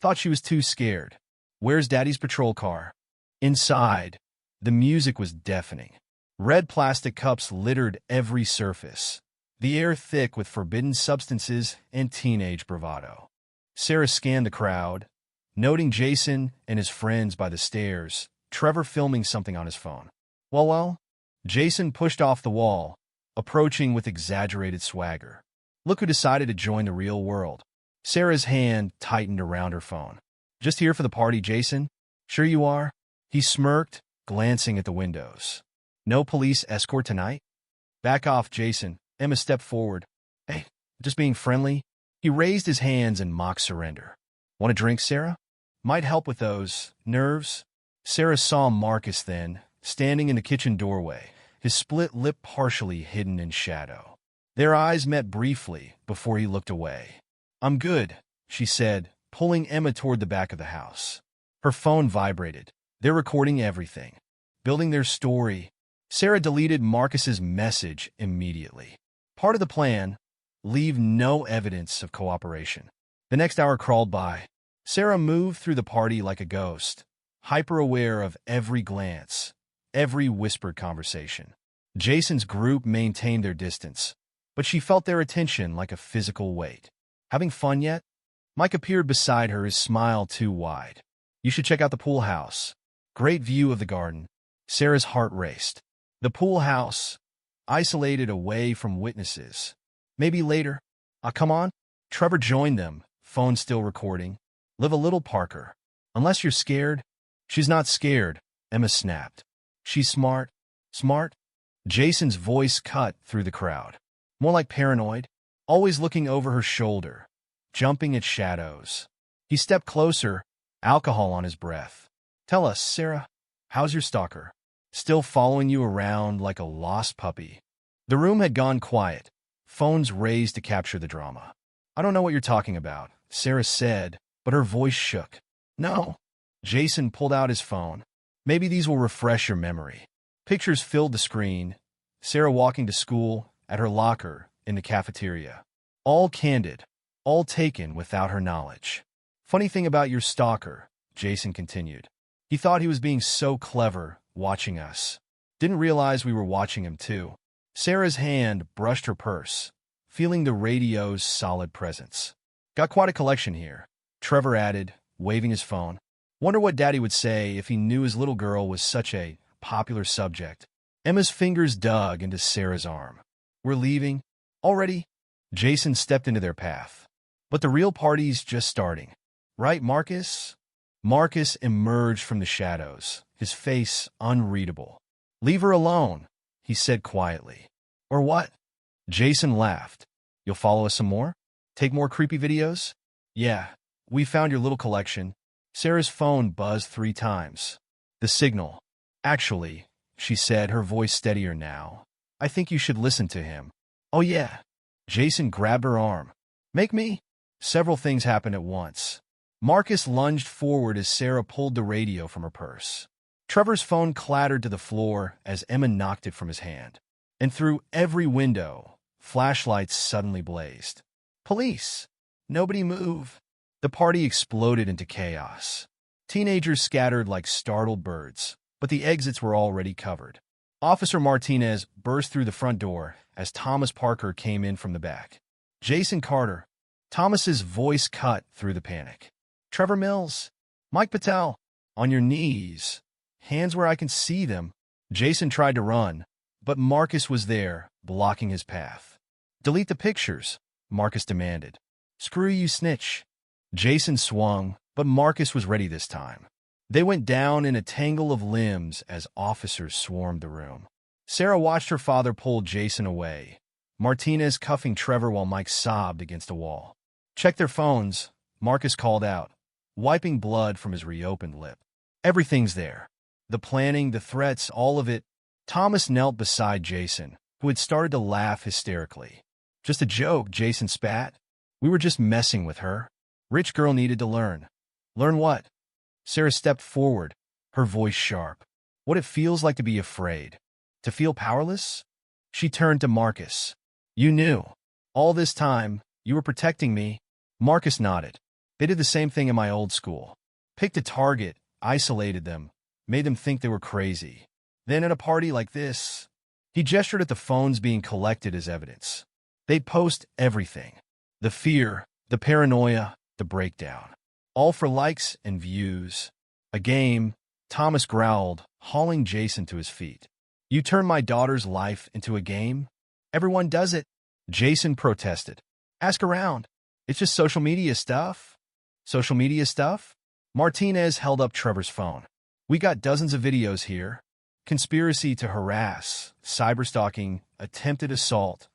Thought she was too scared. Where's Daddy's patrol car? Inside, the music was deafening. Red plastic cups littered every surface, the air thick with forbidden substances and teenage bravado. Sarah scanned the crowd, noting Jason and his friends by the stairs, Trevor filming something on his phone. Well, Jason pushed off the wall, approaching with exaggerated swagger. Look who decided to join the real world. Sarah's hand tightened around her phone. Just here for the party, Jason? Sure you are? He smirked, glancing at the windows. No police escort tonight? Back off, Jason. Emma stepped forward. Hey, just being friendly. He raised his hands in mock surrender. Want a drink, Sarah? Might help with those nerves. Sarah saw Marcus then, standing in the kitchen doorway, his split lip partially hidden in shadow. Their eyes met briefly before he looked away. I'm good, she said, pulling Emma toward the back of the house. Her phone vibrated. They're recording everything, building their story. Sarah deleted Marcus's message immediately. Part of the plan, leave no evidence of cooperation. The next hour crawled by. Sarah moved through the party like a ghost, hyper-aware of every glance, every whispered conversation. Jason's group maintained their distance, but she felt their attention like a physical weight. Having fun yet? Mike appeared beside her, his smile too wide. You should check out the pool house. Great view of the garden. Sarah's heart raced. The pool house, isolated away from witnesses. Maybe later. Come on. Trevor joined them, phone still recording. Live a little, Parker. Unless you're scared. She's not scared, Emma snapped. She's smart. Smart? Jason's voice cut through the crowd. More like paranoid, always looking over her shoulder, jumping at shadows. He stepped closer, alcohol on his breath. Tell us, Sarah, how's your stalker? Still following you around like a lost puppy? The room had gone quiet, phones raised to capture the drama. I don't know what you're talking about, Sarah said, but her voice shook. No. Jason pulled out his phone. Maybe these will refresh your memory. Pictures filled the screen. Sarah walking to school, at her locker, in the cafeteria. All candid, all taken without her knowledge. Funny thing about your stalker, Jason continued. He thought he was being so clever, watching us. Didn't realize we were watching him too. Sarah's hand brushed her purse, feeling the radio's solid presence. Got quite a collection here, Trevor added, waving his phone. Wonder what Daddy would say if he knew his little girl was such a popular subject. Emma's fingers dug into Sarah's arm. We're leaving? Already? Jason stepped into their path. But the real party's just starting. Right, Marcus? Marcus emerged from the shadows, his face unreadable. Leave her alone, he said quietly. Or what? Jason laughed. You'll follow us some more? Take more creepy videos? Yeah, we found your little collection. Sarah's phone buzzed 3 times. The signal. Actually, she said, her voice steadier now. I think you should listen to him. Oh yeah. Jason grabbed her arm. Make me? Several things happened at once. Marcus lunged forward as Sarah pulled the radio from her purse. Trevor's phone clattered to the floor as Emma knocked it from his hand. And through every window, flashlights suddenly blazed. Police! Nobody move! The party exploded into chaos. Teenagers scattered like startled birds, but the exits were already covered. Officer Martinez burst through the front door as Thomas Parker came in from the back. Jason Carter. Thomas's voice cut through the panic. Trevor Mills. Mike Patel. On your knees. Hands where I can see them. Jason tried to run, but Marcus was there, blocking his path. Delete the pictures, Marcus demanded. Screw you, snitch. Jason swung, but Marcus was ready this time. They went down in a tangle of limbs as officers swarmed the room. Sarah watched her father pull Jason away, Martinez cuffing Trevor while Mike sobbed against a wall. "Check their phones," Marcus called out, wiping blood from his reopened lip. "Everything's there. The planning, the threats, all of it." Thomas knelt beside Jason, who had started to laugh hysterically. "Just a joke," Jason spat. "We were just messing with her. Rich girl needed to learn." "Learn what?" Sarah stepped forward, her voice sharp. "What it feels like to be afraid. To feel powerless?" She turned to Marcus. "You knew. All this time, you were protecting me." Marcus nodded. "They did the same thing in my old school. Picked a target, isolated them, made them think they were crazy. Then at a party like this," he gestured at the phones being collected as evidence, "they'd post everything. The fear, the paranoia, the breakdown. All for likes and views. A game," Thomas growled, hauling Jason to his feet. "You turn my daughter's life into a game? Everyone does it." Jason protested. "Ask around. It's just social media stuff." "Social media stuff?" Martinez held up Trevor's phone. "We got dozens of videos here. Conspiracy to harass, cyberstalking, attempted assault."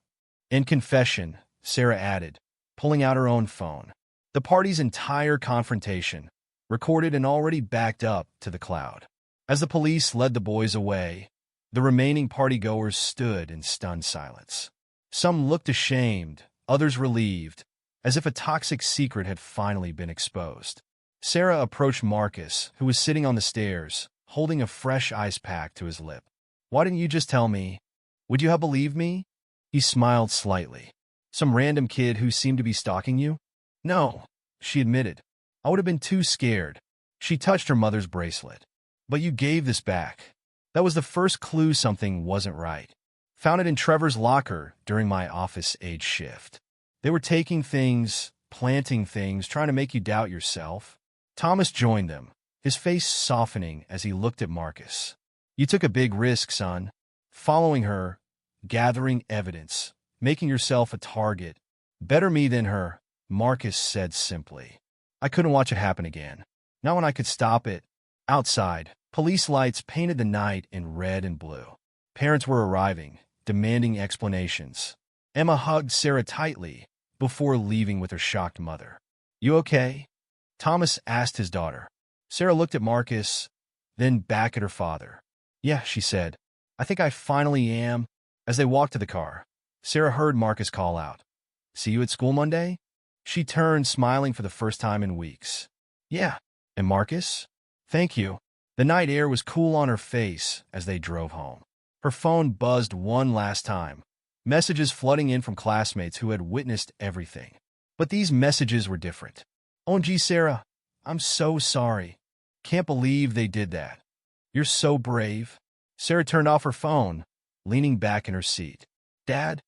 "In confession," Sarah added, pulling out her own phone. "The party's entire confrontation, recorded and already backed up to the cloud." As the police led the boys away, the remaining partygoers stood in stunned silence. Some looked ashamed, others relieved, as if a toxic secret had finally been exposed. Sarah approached Marcus, who was sitting on the stairs, holding a fresh ice pack to his lip. "Why didn't you just tell me? Would you have believed me?" He smiled slightly. "Some random kid who seemed to be stalking you?" "No," she admitted. "I would have been too scared." She touched her mother's bracelet. "But you gave this back. That was the first clue something wasn't right. Found it in Trevor's locker during my office-age shift. They were taking things, planting things, trying to make you doubt yourself." Thomas joined them, his face softening as he looked at Marcus. "You took a big risk, son. Following her, gathering evidence, making yourself a target. Better me than her," Marcus said simply. "I couldn't watch it happen again. Not when I could stop it." Outside, police lights painted the night in red and blue. Parents were arriving, demanding explanations. Emma hugged Sarah tightly before leaving with her shocked mother. "You okay?" Thomas asked his daughter. Sarah looked at Marcus, then back at her father. "Yeah," she said. "I think I finally am." As they walked to the car, Sarah heard Marcus call out, "See you at school Monday?" She turned, smiling for the first time in weeks. "Yeah." "And Marcus?" "Thank you." The night air was cool on her face as they drove home. Her phone buzzed one last time, messages flooding in from classmates who had witnessed everything. But these messages were different. "OMG, Sarah, I'm so sorry. Can't believe they did that. You're so brave." Sarah turned off her phone, leaning back in her seat. "Dad?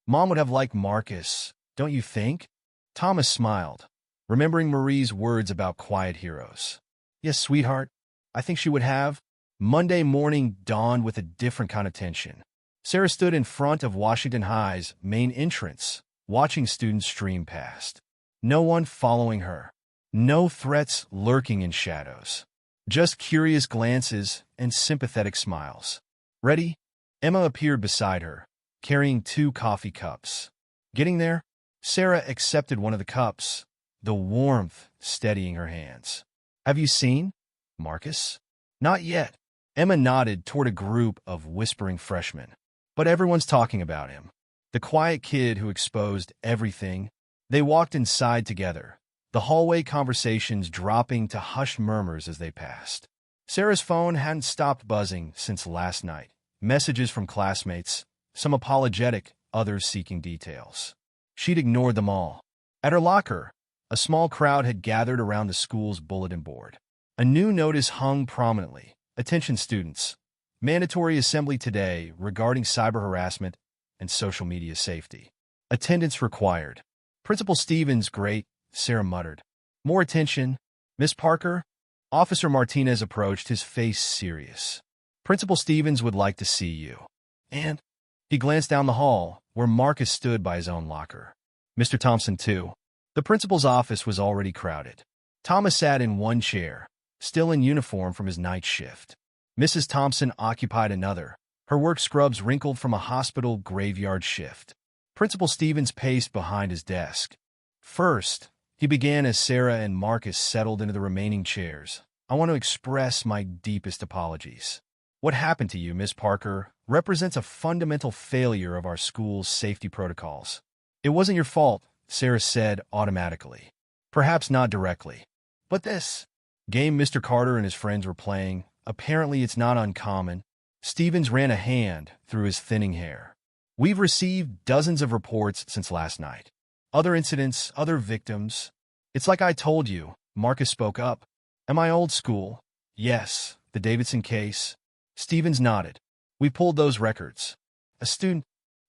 Mom would have liked Marcus, don't you think?" Thomas smiled, remembering Marie's words about quiet heroes. "Yes, sweetheart, I think she would have." Monday morning dawned with a different kind of tension. Sarah stood in front of Washington High's main entrance, watching students stream past. No one following her. No threats lurking in shadows. Just curious glances and sympathetic smiles. "Ready?" Emma appeared beside her, carrying 2 coffee cups. Getting there, Sarah accepted one of the cups, the warmth steadying her hands. "Have you seen Marcus?" "Not yet." Emma nodded toward a group of whispering freshmen. "But everyone's talking about him. The quiet kid who exposed everything." They walked inside together, the hallway conversations dropping to hushed murmurs as they passed. Sarah's phone hadn't stopped buzzing since last night. Messages from classmates, some apologetic, others seeking details. She'd ignored them all. At her locker, a small crowd had gathered around the school's bulletin board. A new notice hung prominently. "Attention students. Mandatory assembly today regarding cyber harassment and social media safety. Attendance required." "Principal Stevens, great," Sarah muttered. "More attention. Miss Parker?" Officer Martinez approached, his face serious. "Principal Stevens would like to see you." And he glanced down the hall, where Marcus stood by his own locker. "Mr. Thompson, too." The principal's office was already crowded. Thomas sat in one chair, still in uniform from his night shift. Mrs. Thompson occupied another, her work scrubs wrinkled from a hospital graveyard shift. Principal Stevens paced behind his desk. First, he began as Sarah and Marcus settled into the remaining chairs. I want to express my deepest apologies. What happened to you, Miss Parker, represents a fundamental failure of our school's safety protocols. It wasn't your fault, Sarah said automatically. Perhaps not directly. But this game Mr. Carter and his friends were playing, apparently it's not uncommon. Stevens ran a hand through his thinning hair. We've received dozens of reports since last night. Other incidents, other victims. It's like I told you, Marcus spoke up. Am I old school? Yes, the Davidson case. Stevens nodded. We pulled those records. A student.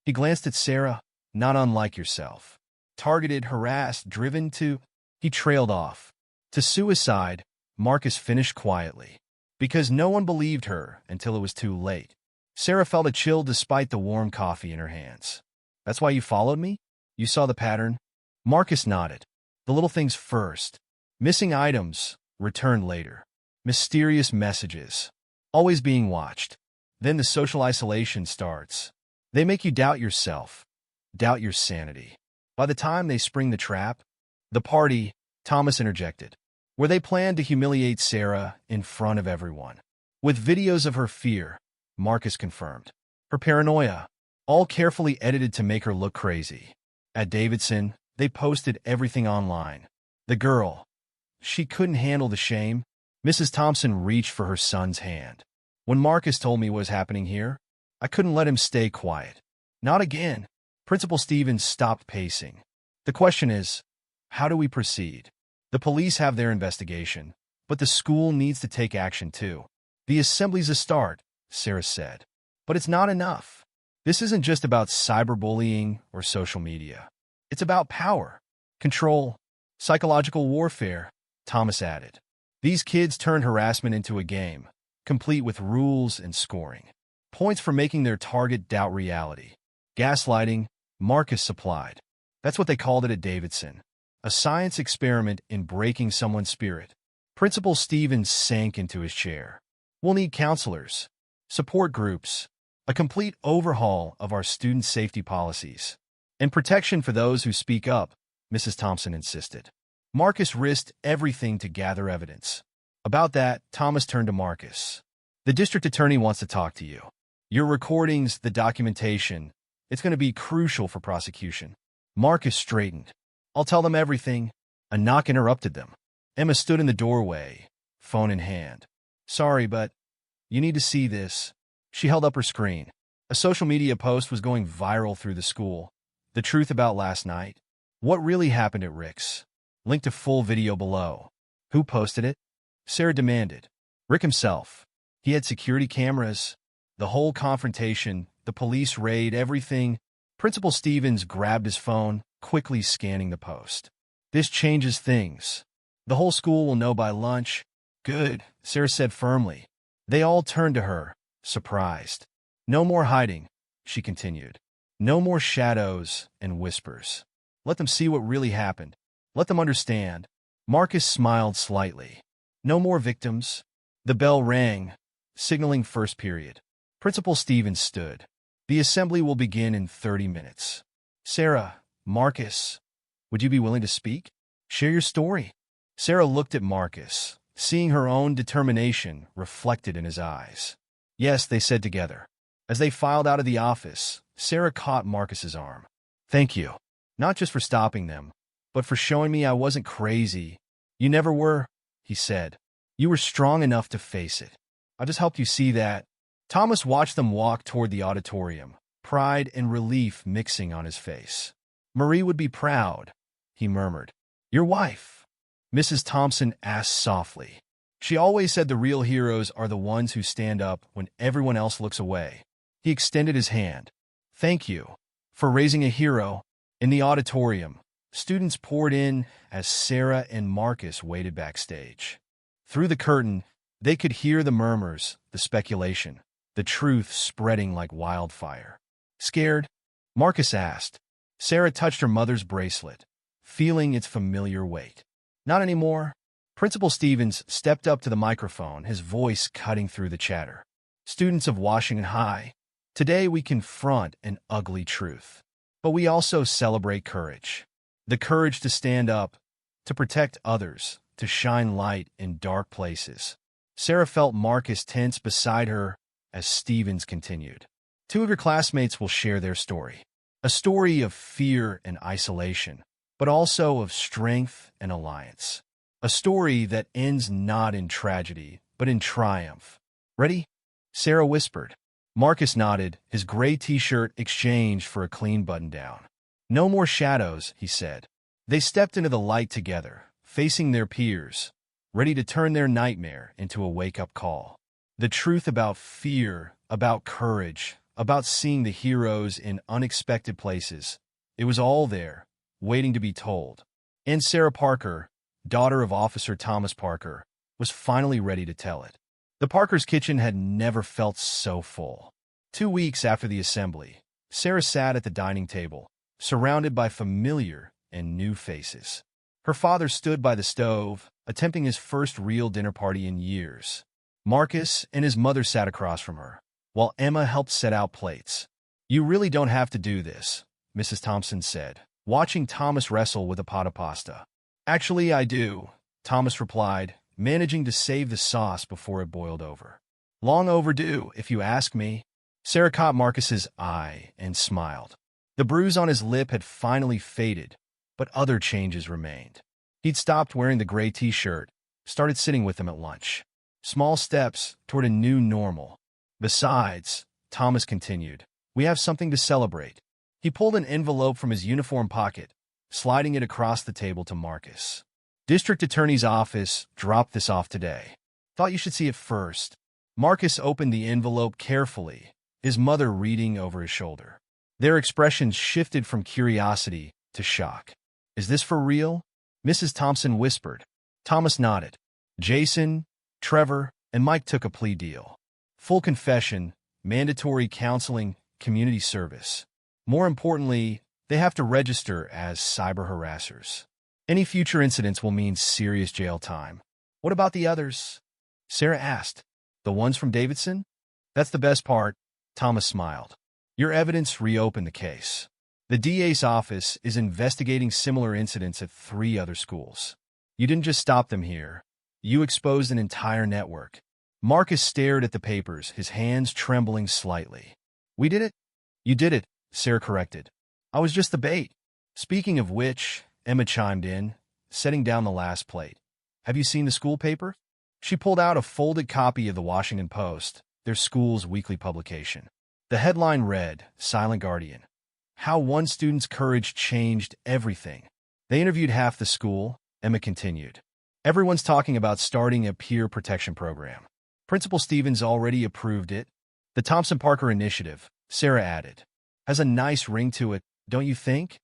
He glanced at Sarah, not unlike yourself. Targeted, harassed, driven to... He trailed off. To suicide, Marcus finished quietly. Because no one believed her until it was too late. Sarah felt a chill despite the warm coffee in her hands. That's why you followed me? You saw the pattern? Marcus nodded. The little things first. Missing items, returned later. Mysterious messages. Always being watched. Then the social isolation starts. They make you doubt yourself. Doubt your sanity. By the time they spring the trap, the party, Thomas interjected, where they planned to humiliate Sarah in front of everyone. With videos of her fear, Marcus confirmed. Her paranoia, all carefully edited to make her look crazy. At Davidson, they posted everything online. The girl, she couldn't handle the shame. Mrs. Thompson reached for her son's hand. When Marcus told me what was happening here, I couldn't let him stay quiet. Not again. Principal Stevens stopped pacing. The question is, how do we proceed? The police have their investigation, but the school needs to take action too. The assembly's a start, Sarah said. But it's not enough. This isn't just about cyberbullying or social media. It's about power, control, psychological warfare, Thomas added. These kids turned harassment into a game, complete with rules and scoring. Points for making their target doubt reality. Gaslighting, Marcus supplied. That's what they called it at Davidson. A science experiment in breaking someone's spirit. Principal Stevens sank into his chair. We'll need counselors, support groups, a complete overhaul of our student safety policies, and protection for those who speak up, Mrs. Thompson insisted. Marcus risked everything to gather evidence. About that, Thomas turned to Marcus. The district attorney wants to talk to you. Your recordings, the documentation, it's going to be crucial for prosecution. Marcus straightened. I'll tell them everything. A knock interrupted them. Emma stood in the doorway, phone in hand. Sorry, but you need to see this. She held up her screen. A social media post was going viral through the school. The truth about last night. What really happened at Rick's. Link to full video below. Who posted it? Sarah demanded. Rick himself. He had security cameras. The whole confrontation, the police raid, everything. Principal Stevens grabbed his phone, quickly scanning the post. This changes things. The whole school will know by lunch. Good, Sarah said firmly. They all turned to her, surprised. No more hiding, she continued. No more shadows and whispers. Let them see what really happened. Let them understand. Marcus smiled slightly. No more victims. The bell rang, signaling first period. Principal Stevens stood. The assembly will begin in 30 minutes. Sarah, Marcus, would you be willing to speak? Share your story. Sarah looked at Marcus, seeing her own determination reflected in his eyes. Yes, they said together. As they filed out of the office, Sarah caught Marcus's arm. Thank you. Not just for stopping them, but for showing me I wasn't crazy. You never were, he said. You were strong enough to face it. I just helped you see that. Thomas watched them walk toward the auditorium, pride and relief mixing on his face. Marie would be proud, he murmured. Your wife? Mrs. Thompson asked softly. She always said the real heroes are the ones who stand up when everyone else looks away. He extended his hand. Thank you for raising a hero. In the auditorium, students poured in as Sarah and Marcus waited backstage. Through the curtain, they could hear the murmurs, the speculation, the truth spreading like wildfire. Scared? Marcus asked. Sarah touched her mother's bracelet, feeling its familiar weight. Not anymore. Principal Stevens stepped up to the microphone, his voice cutting through the chatter. Students of Washington High, today we confront an ugly truth. But we also celebrate courage. The courage to stand up, to protect others, to shine light in dark places. Sarah felt Marcus tense beside her as Stevens continued. Two of your classmates will share their story. A story of fear and isolation, but also of strength and alliance. A story that ends not in tragedy, but in triumph. Ready? Sarah whispered. Marcus nodded, his gray t-shirt exchanged for a clean button-down. No more shadows, he said. They stepped into the light together, facing their peers, ready to turn their nightmare into a wake-up call. The truth about fear, about courage, about seeing the heroes in unexpected places. It was all there, waiting to be told. And Sarah Parker, daughter of Officer Thomas Parker, was finally ready to tell it. The Parkers' kitchen had never felt so full. 2 weeks after the assembly, Sarah sat at the dining table, surrounded by familiar and new faces. Her father stood by the stove, attempting his first real dinner party in years. Marcus and his mother sat across from her, while Emma helped set out plates. You really don't have to do this, Mrs. Thompson said, watching Thomas wrestle with a pot of pasta. Actually, I do, Thomas replied, managing to save the sauce before it boiled over. Long overdue, if you ask me. Sarah caught Marcus's eye and smiled. The bruise on his lip had finally faded, but other changes remained. He'd stopped wearing the gray t-shirt, started sitting with them at lunch. Small steps toward a new normal. Besides, Thomas continued, we have something to celebrate. He pulled an envelope from his uniform pocket, sliding it across the table to Marcus. District Attorney's Office dropped this off today. Thought you should see it first. Marcus opened the envelope carefully, his mother reading over his shoulder. Their expressions shifted from curiosity to shock. Is this for real? Mrs. Thompson whispered. Thomas nodded. Jason, Trevor, and Mike took a plea deal. Full confession, mandatory counseling, community service. More importantly, they have to register as cyber harassers. Any future incidents will mean serious jail time. What about the others? Sarah asked. The ones from Davidson? That's the best part, Thomas smiled. Your evidence reopened the case. The DA's office is investigating similar incidents at 3 other schools. You didn't just stop them here. You exposed an entire network. Marcus stared at the papers, his hands trembling slightly. We did it? You did it, Sarah corrected. I was just the bait. Speaking of which, Emma chimed in, setting down the last plate. Have you seen the school paper? She pulled out a folded copy of the Washington Post, their school's weekly publication. The headline read, Silent Guardian. How one student's courage changed everything. They interviewed half the school, Emma continued. Everyone's talking about starting a peer protection program. Principal Stevens already approved it. The Thompson Parker Initiative, Sarah added. Has a nice ring to it, don't you think?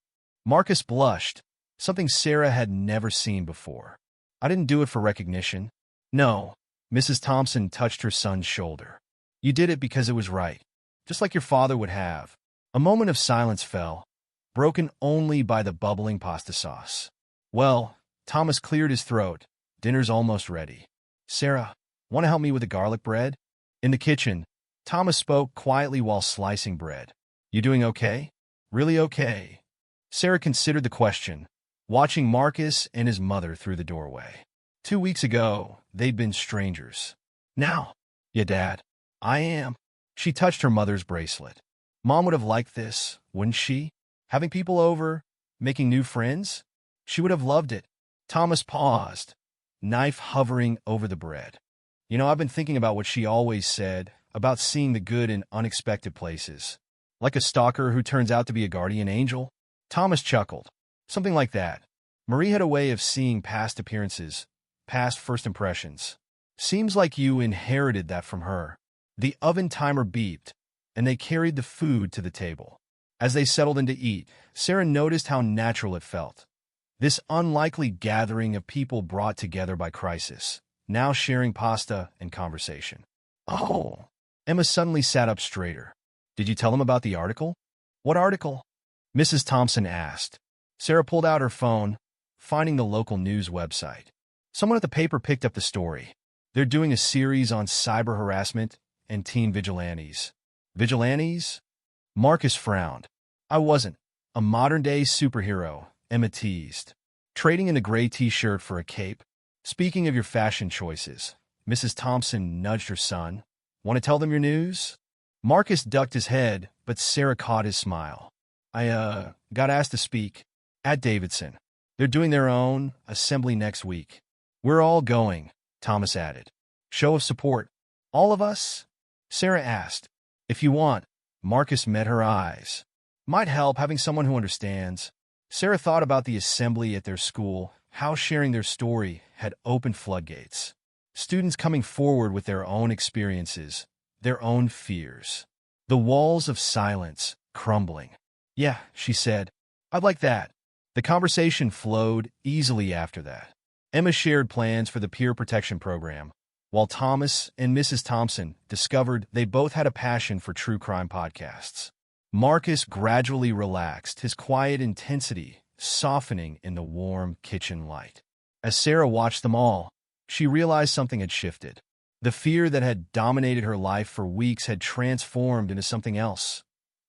Marcus blushed, something Sarah had never seen before. I didn't do it for recognition. No, Mrs. Thompson touched her son's shoulder. You did it because it was right, just like your father would have. A moment of silence fell, broken only by the bubbling pasta sauce. Well, Thomas cleared his throat. Dinner's almost ready. Sarah, want to help me with the garlic bread? In the kitchen, Thomas spoke quietly while slicing bread. You doing okay? Really okay? Sarah considered the question, watching Marcus and his mother through the doorway. 2 weeks ago, they'd been strangers. Now, yeah, Dad, I am. She touched her mother's bracelet. Mom would have liked this, wouldn't she? Having people over, making new friends? She would have loved it. Thomas paused, knife hovering over the bread. You know, I've been thinking about what she always said, about seeing the good in unexpected places. Like a stalker who turns out to be a guardian angel? Thomas chuckled. Something like that. Marie had a way of seeing past appearances, past first impressions. Seems like you inherited that from her. The oven timer beeped, and they carried the food to the table. As they settled in to eat, Sarah noticed how natural it felt. This unlikely gathering of people brought together by crisis, now sharing pasta and conversation. Oh! Emma suddenly sat up straighter. Did you tell him about the article? What article? Mrs. Thompson asked. Sarah pulled out her phone, finding the local news website. Someone at the paper picked up the story. They're doing a series on cyber harassment and teen vigilantes. Vigilantes? Marcus frowned. I wasn't. A modern-day superhero, Emma teased. Trading in a gray t-shirt for a cape? Speaking of your fashion choices, Mrs. Thompson nudged her son. Want to tell them your news? Marcus ducked his head, but Sarah caught his smile. I got asked to speak at Davidson. They're doing their own assembly next week. We're all going, Thomas added. Show of support. All of us? Sarah asked. If you want. Marcus met her eyes. Might help having someone who understands. Sarah thought about the assembly at their school, how sharing their story had opened floodgates. Students coming forward with their own experiences, their own fears. The walls of silence crumbling. Yeah, she said. I'd like that. The conversation flowed easily after that. Emma shared plans for the peer protection program, while Thomas and Mrs. Thompson discovered they both had a passion for true crime podcasts. Marcus gradually relaxed, his quiet intensity softening in the warm kitchen light. As Sarah watched them all, she realized something had shifted. The fear that had dominated her life for weeks had transformed into something else.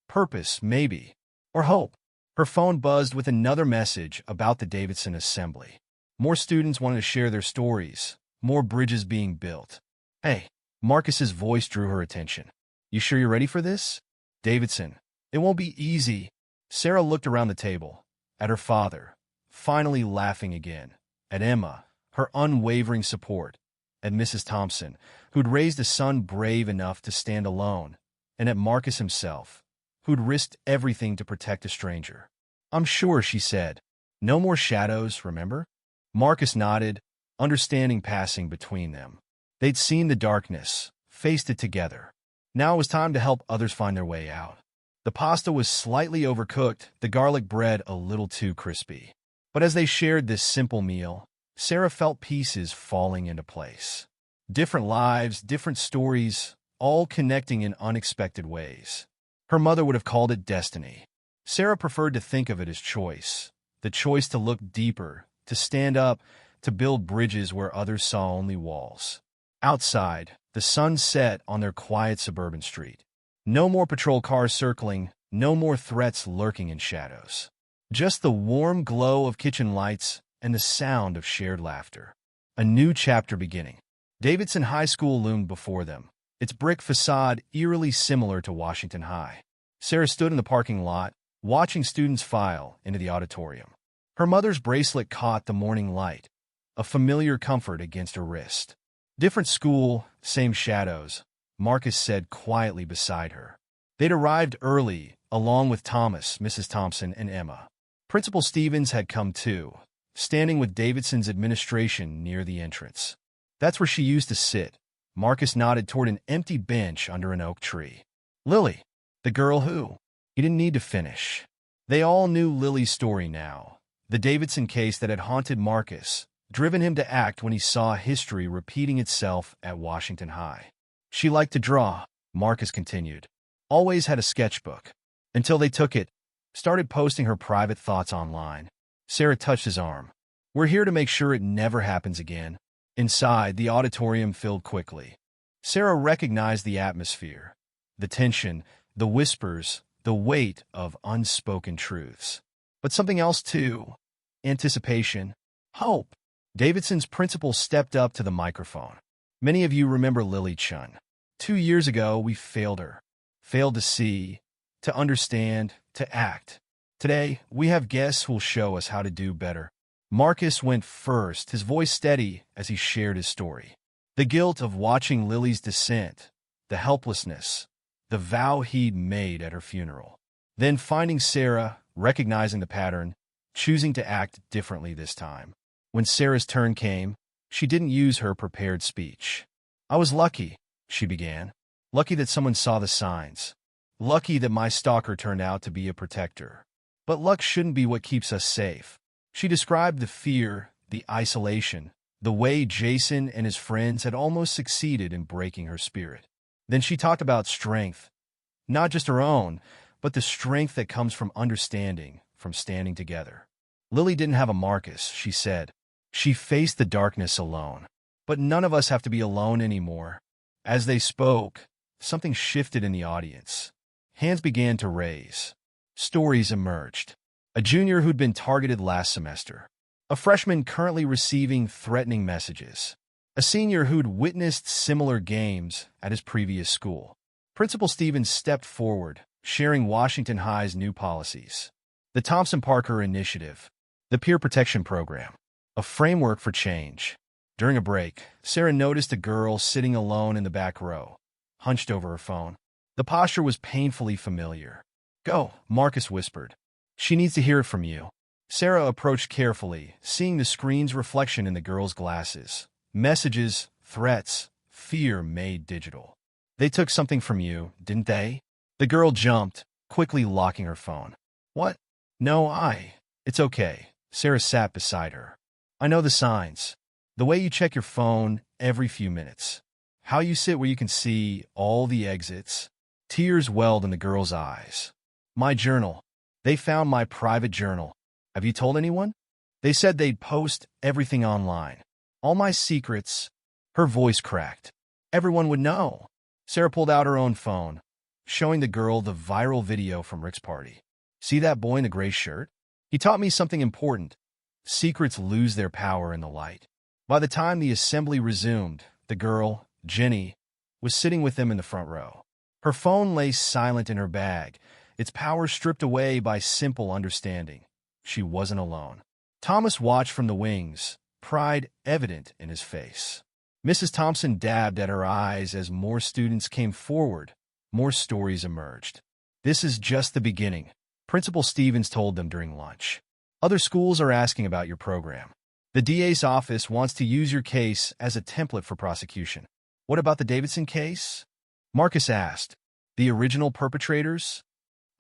Purpose, maybe, or hope. Her phone buzzed with another message about the Davidson Assembly. More students wanted to share their stories, more bridges being built. Hey, Marcus's voice drew her attention. You sure you're ready for this? Davidson, it won't be easy. Sarah looked around the table, at her father, finally laughing again, at Emma, her unwavering support, at Mrs. Thompson, who'd raised a son brave enough to stand alone, and at Marcus himself, who'd risked everything to protect a stranger. I'm sure, she said. No more shadows, remember? Marcus nodded, understanding passing between them. They'd seen the darkness, faced it together. Now it was time to help others find their way out. The pasta was slightly overcooked, the garlic bread a little too crispy. But as they shared this simple meal, Sarah felt pieces falling into place. Different lives, different stories, all connecting in unexpected ways. Her mother would have called it destiny. Sarah preferred to think of it as choice. The choice to look deeper, to stand up, to build bridges where others saw only walls. Outside, the sun set on their quiet suburban street. No more patrol cars circling, no more threats lurking in shadows. Just the warm glow of kitchen lights and the sound of shared laughter. A new chapter beginning. Davidson High School loomed before them, its brick facade eerily similar to Washington High. Sarah stood in the parking lot, watching students file into the auditorium. Her mother's bracelet caught the morning light, a familiar comfort against her wrist. Different school, same shadows, Marcus said quietly beside her. They'd arrived early, along with Thomas, Mrs. Thompson, and Emma. Principal Stevens had come too, standing with Davidson's administration near the entrance. That's where she used to sit. Marcus nodded toward an empty bench under an oak tree. Lily, the girl who? He didn't need to finish. They all knew Lily's story now. The Davidson case that had haunted Marcus, driven him to act when he saw history repeating itself at Washington High. She liked to draw, Marcus continued. Always had a sketchbook. Until they took it, started posting her private thoughts online. Sarah touched his arm. We're here to make sure it never happens again. Inside, the auditorium filled quickly. Sarah recognized the atmosphere, the tension, the whispers, the weight of unspoken truths. But something else too. Anticipation. Hope. Davidson's principal stepped up to the microphone. Many of you remember Lily Chun. 2 years ago, we failed her. Failed to see, to understand, to act. Today, we have guests who'll show us how to do better. Marcus went first, his voice steady as he shared his story. The guilt of watching Lily's descent, the helplessness, the vow he'd made at her funeral. Then finding Sarah, recognizing the pattern, choosing to act differently this time. When Sarah's turn came, she didn't use her prepared speech. I was lucky, she began. Lucky that someone saw the signs. Lucky that my stalker turned out to be a protector. But luck shouldn't be what keeps us safe. She described the fear, the isolation, the way Jason and his friends had almost succeeded in breaking her spirit. Then she talked about strength. Not just her own, but the strength that comes from understanding, from standing together. Lily didn't have a Marcus, she said. She faced the darkness alone. But none of us have to be alone anymore. As they spoke, something shifted in the audience. Hands began to raise. Stories emerged. A junior who'd been targeted last semester. A freshman currently receiving threatening messages. A senior who'd witnessed similar games at his previous school. Principal Stevens stepped forward, sharing Washington High's new policies. The Thompson Parker Initiative. The Peer Protection Program. A framework for change. During a break, Sarah noticed a girl sitting alone in the back row, hunched over her phone. The posture was painfully familiar. "Go," Marcus whispered. "She needs to hear it from you." Sarah approached carefully, seeing the screen's reflection in the girl's glasses. Messages, threats, fear made digital. "They took something from you, didn't they?" The girl jumped, quickly locking her phone. "What? No, It's okay." Sarah sat beside her. "I know the signs. The way you check your phone every few minutes. How you sit where you can see all the exits." Tears welled in the girl's eyes. "My journal. They found my private journal. Have you told anyone? They said they'd post everything online. All my secrets." Her voice cracked. "Everyone would know." Sarah pulled out her own phone, showing the girl the viral video from Rick's party. "See that boy in the gray shirt? He taught me something important. Secrets lose their power in the light." By the time the assembly resumed, the girl, Jenny, was sitting with them in the front row. Her phone lay silent in her bag, its power stripped away by simple understanding. She wasn't alone. Thomas watched from the wings, pride evident in his face. Mrs. Thompson dabbed at her eyes as more students came forward. More stories emerged. "This is just the beginning," Principal Stevens told them during lunch. "Other schools are asking about your program. The DA's office wants to use your case as a template for prosecution." "What about the Davidson case?" Marcus asked. "The original perpetrators?"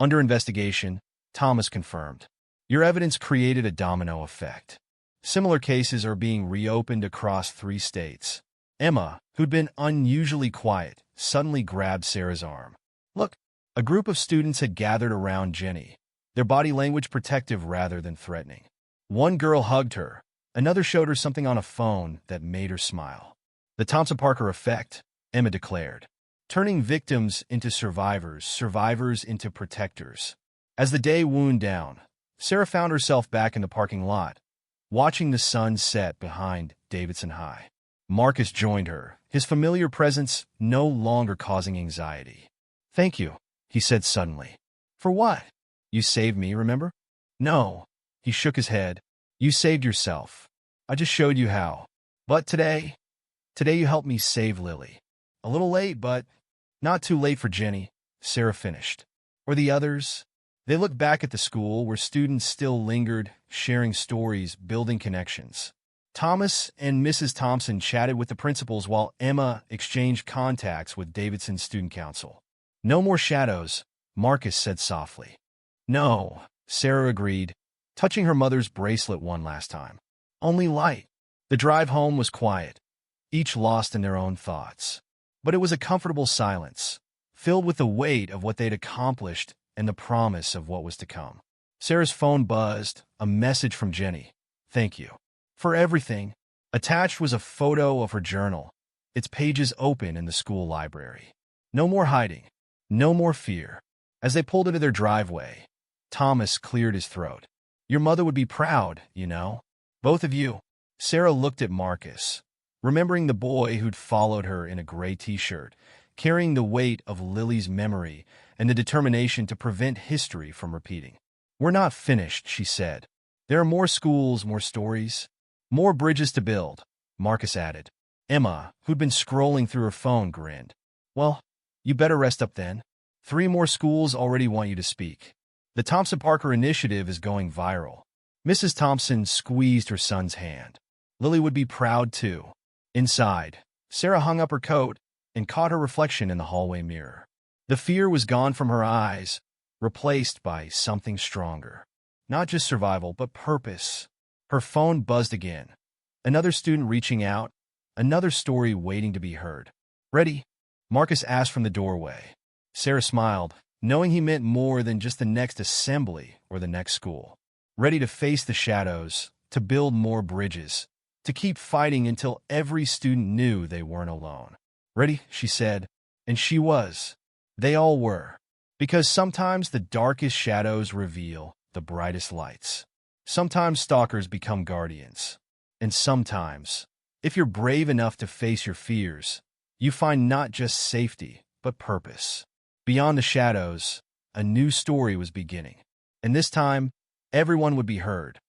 "Under investigation," Thomas confirmed. "Your evidence created a domino effect. Similar cases are being reopened across 3 states. Emma, who'd been unusually quiet, suddenly grabbed Sarah's arm. "Look." A group of students had gathered around Jenny, their body language protective rather than threatening. One girl hugged her. Another showed her something on a phone that made her smile. "The Thompson Parker effect," Emma declared. "Turning victims into survivors, survivors into protectors." As the day wound down, Sarah found herself back in the parking lot, watching the sun set behind Davidson High. Marcus joined her, his familiar presence no longer causing anxiety. "Thank you," he said suddenly. "For what?" "You saved me, remember?" "No." He shook his head. "You saved yourself. I just showed you how. But today you helped me save Lily. A little late, but not too late for Jenny," Sarah finished. "Or the others?" They looked back at the school where students still lingered, sharing stories, building connections. Thomas and Mrs. Thompson chatted with the principals while Emma exchanged contacts with Davidson's student council. "No more shadows," Marcus said softly. "No," Sarah agreed, touching her mother's bracelet one last time. "Only light." The drive home was quiet, each lost in their own thoughts. But it was a comfortable silence, filled with the weight of what they'd accomplished and the promise of what was to come. Sarah's phone buzzed, a message from Jenny. "Thank you for everything." Attached was a photo of her journal, its pages open in the school library. No more hiding, no more fear. As they pulled into their driveway, Thomas cleared his throat. "Your mother would be proud, you know. Both of you." Sarah looked at Marcus, remembering the boy who'd followed her in a gray t-shirt, carrying the weight of Lily's memory and the determination to prevent history from repeating. "We're not finished," she said. "There are more schools, more stories, more bridges to build," Marcus added. Emma, who'd been scrolling through her phone, grinned. "Well, you better rest up then. 3 more schools already want you to speak. The Thompson Parker Initiative is going viral." Mrs. Thompson squeezed her son's hand. Lily would be proud too. Inside, Sarah hung up her coat and caught her reflection in the hallway mirror. The fear was gone from her eyes, replaced by something stronger. Not just survival, but purpose. Her phone buzzed again. Another student reaching out, another story waiting to be heard. "Ready?" Marcus asked from the doorway. Sarah smiled, knowing he meant more than just the next assembly or the next school. Ready to face the shadows, to build more bridges, to keep fighting until every student knew they weren't alone. "Ready?" she said, and she was. They all were. Because sometimes the darkest shadows reveal the brightest lights. Sometimes stalkers become guardians. And sometimes, if you're brave enough to face your fears, you find not just safety, but purpose. Beyond the shadows, a new story was beginning. And this time, everyone would be heard.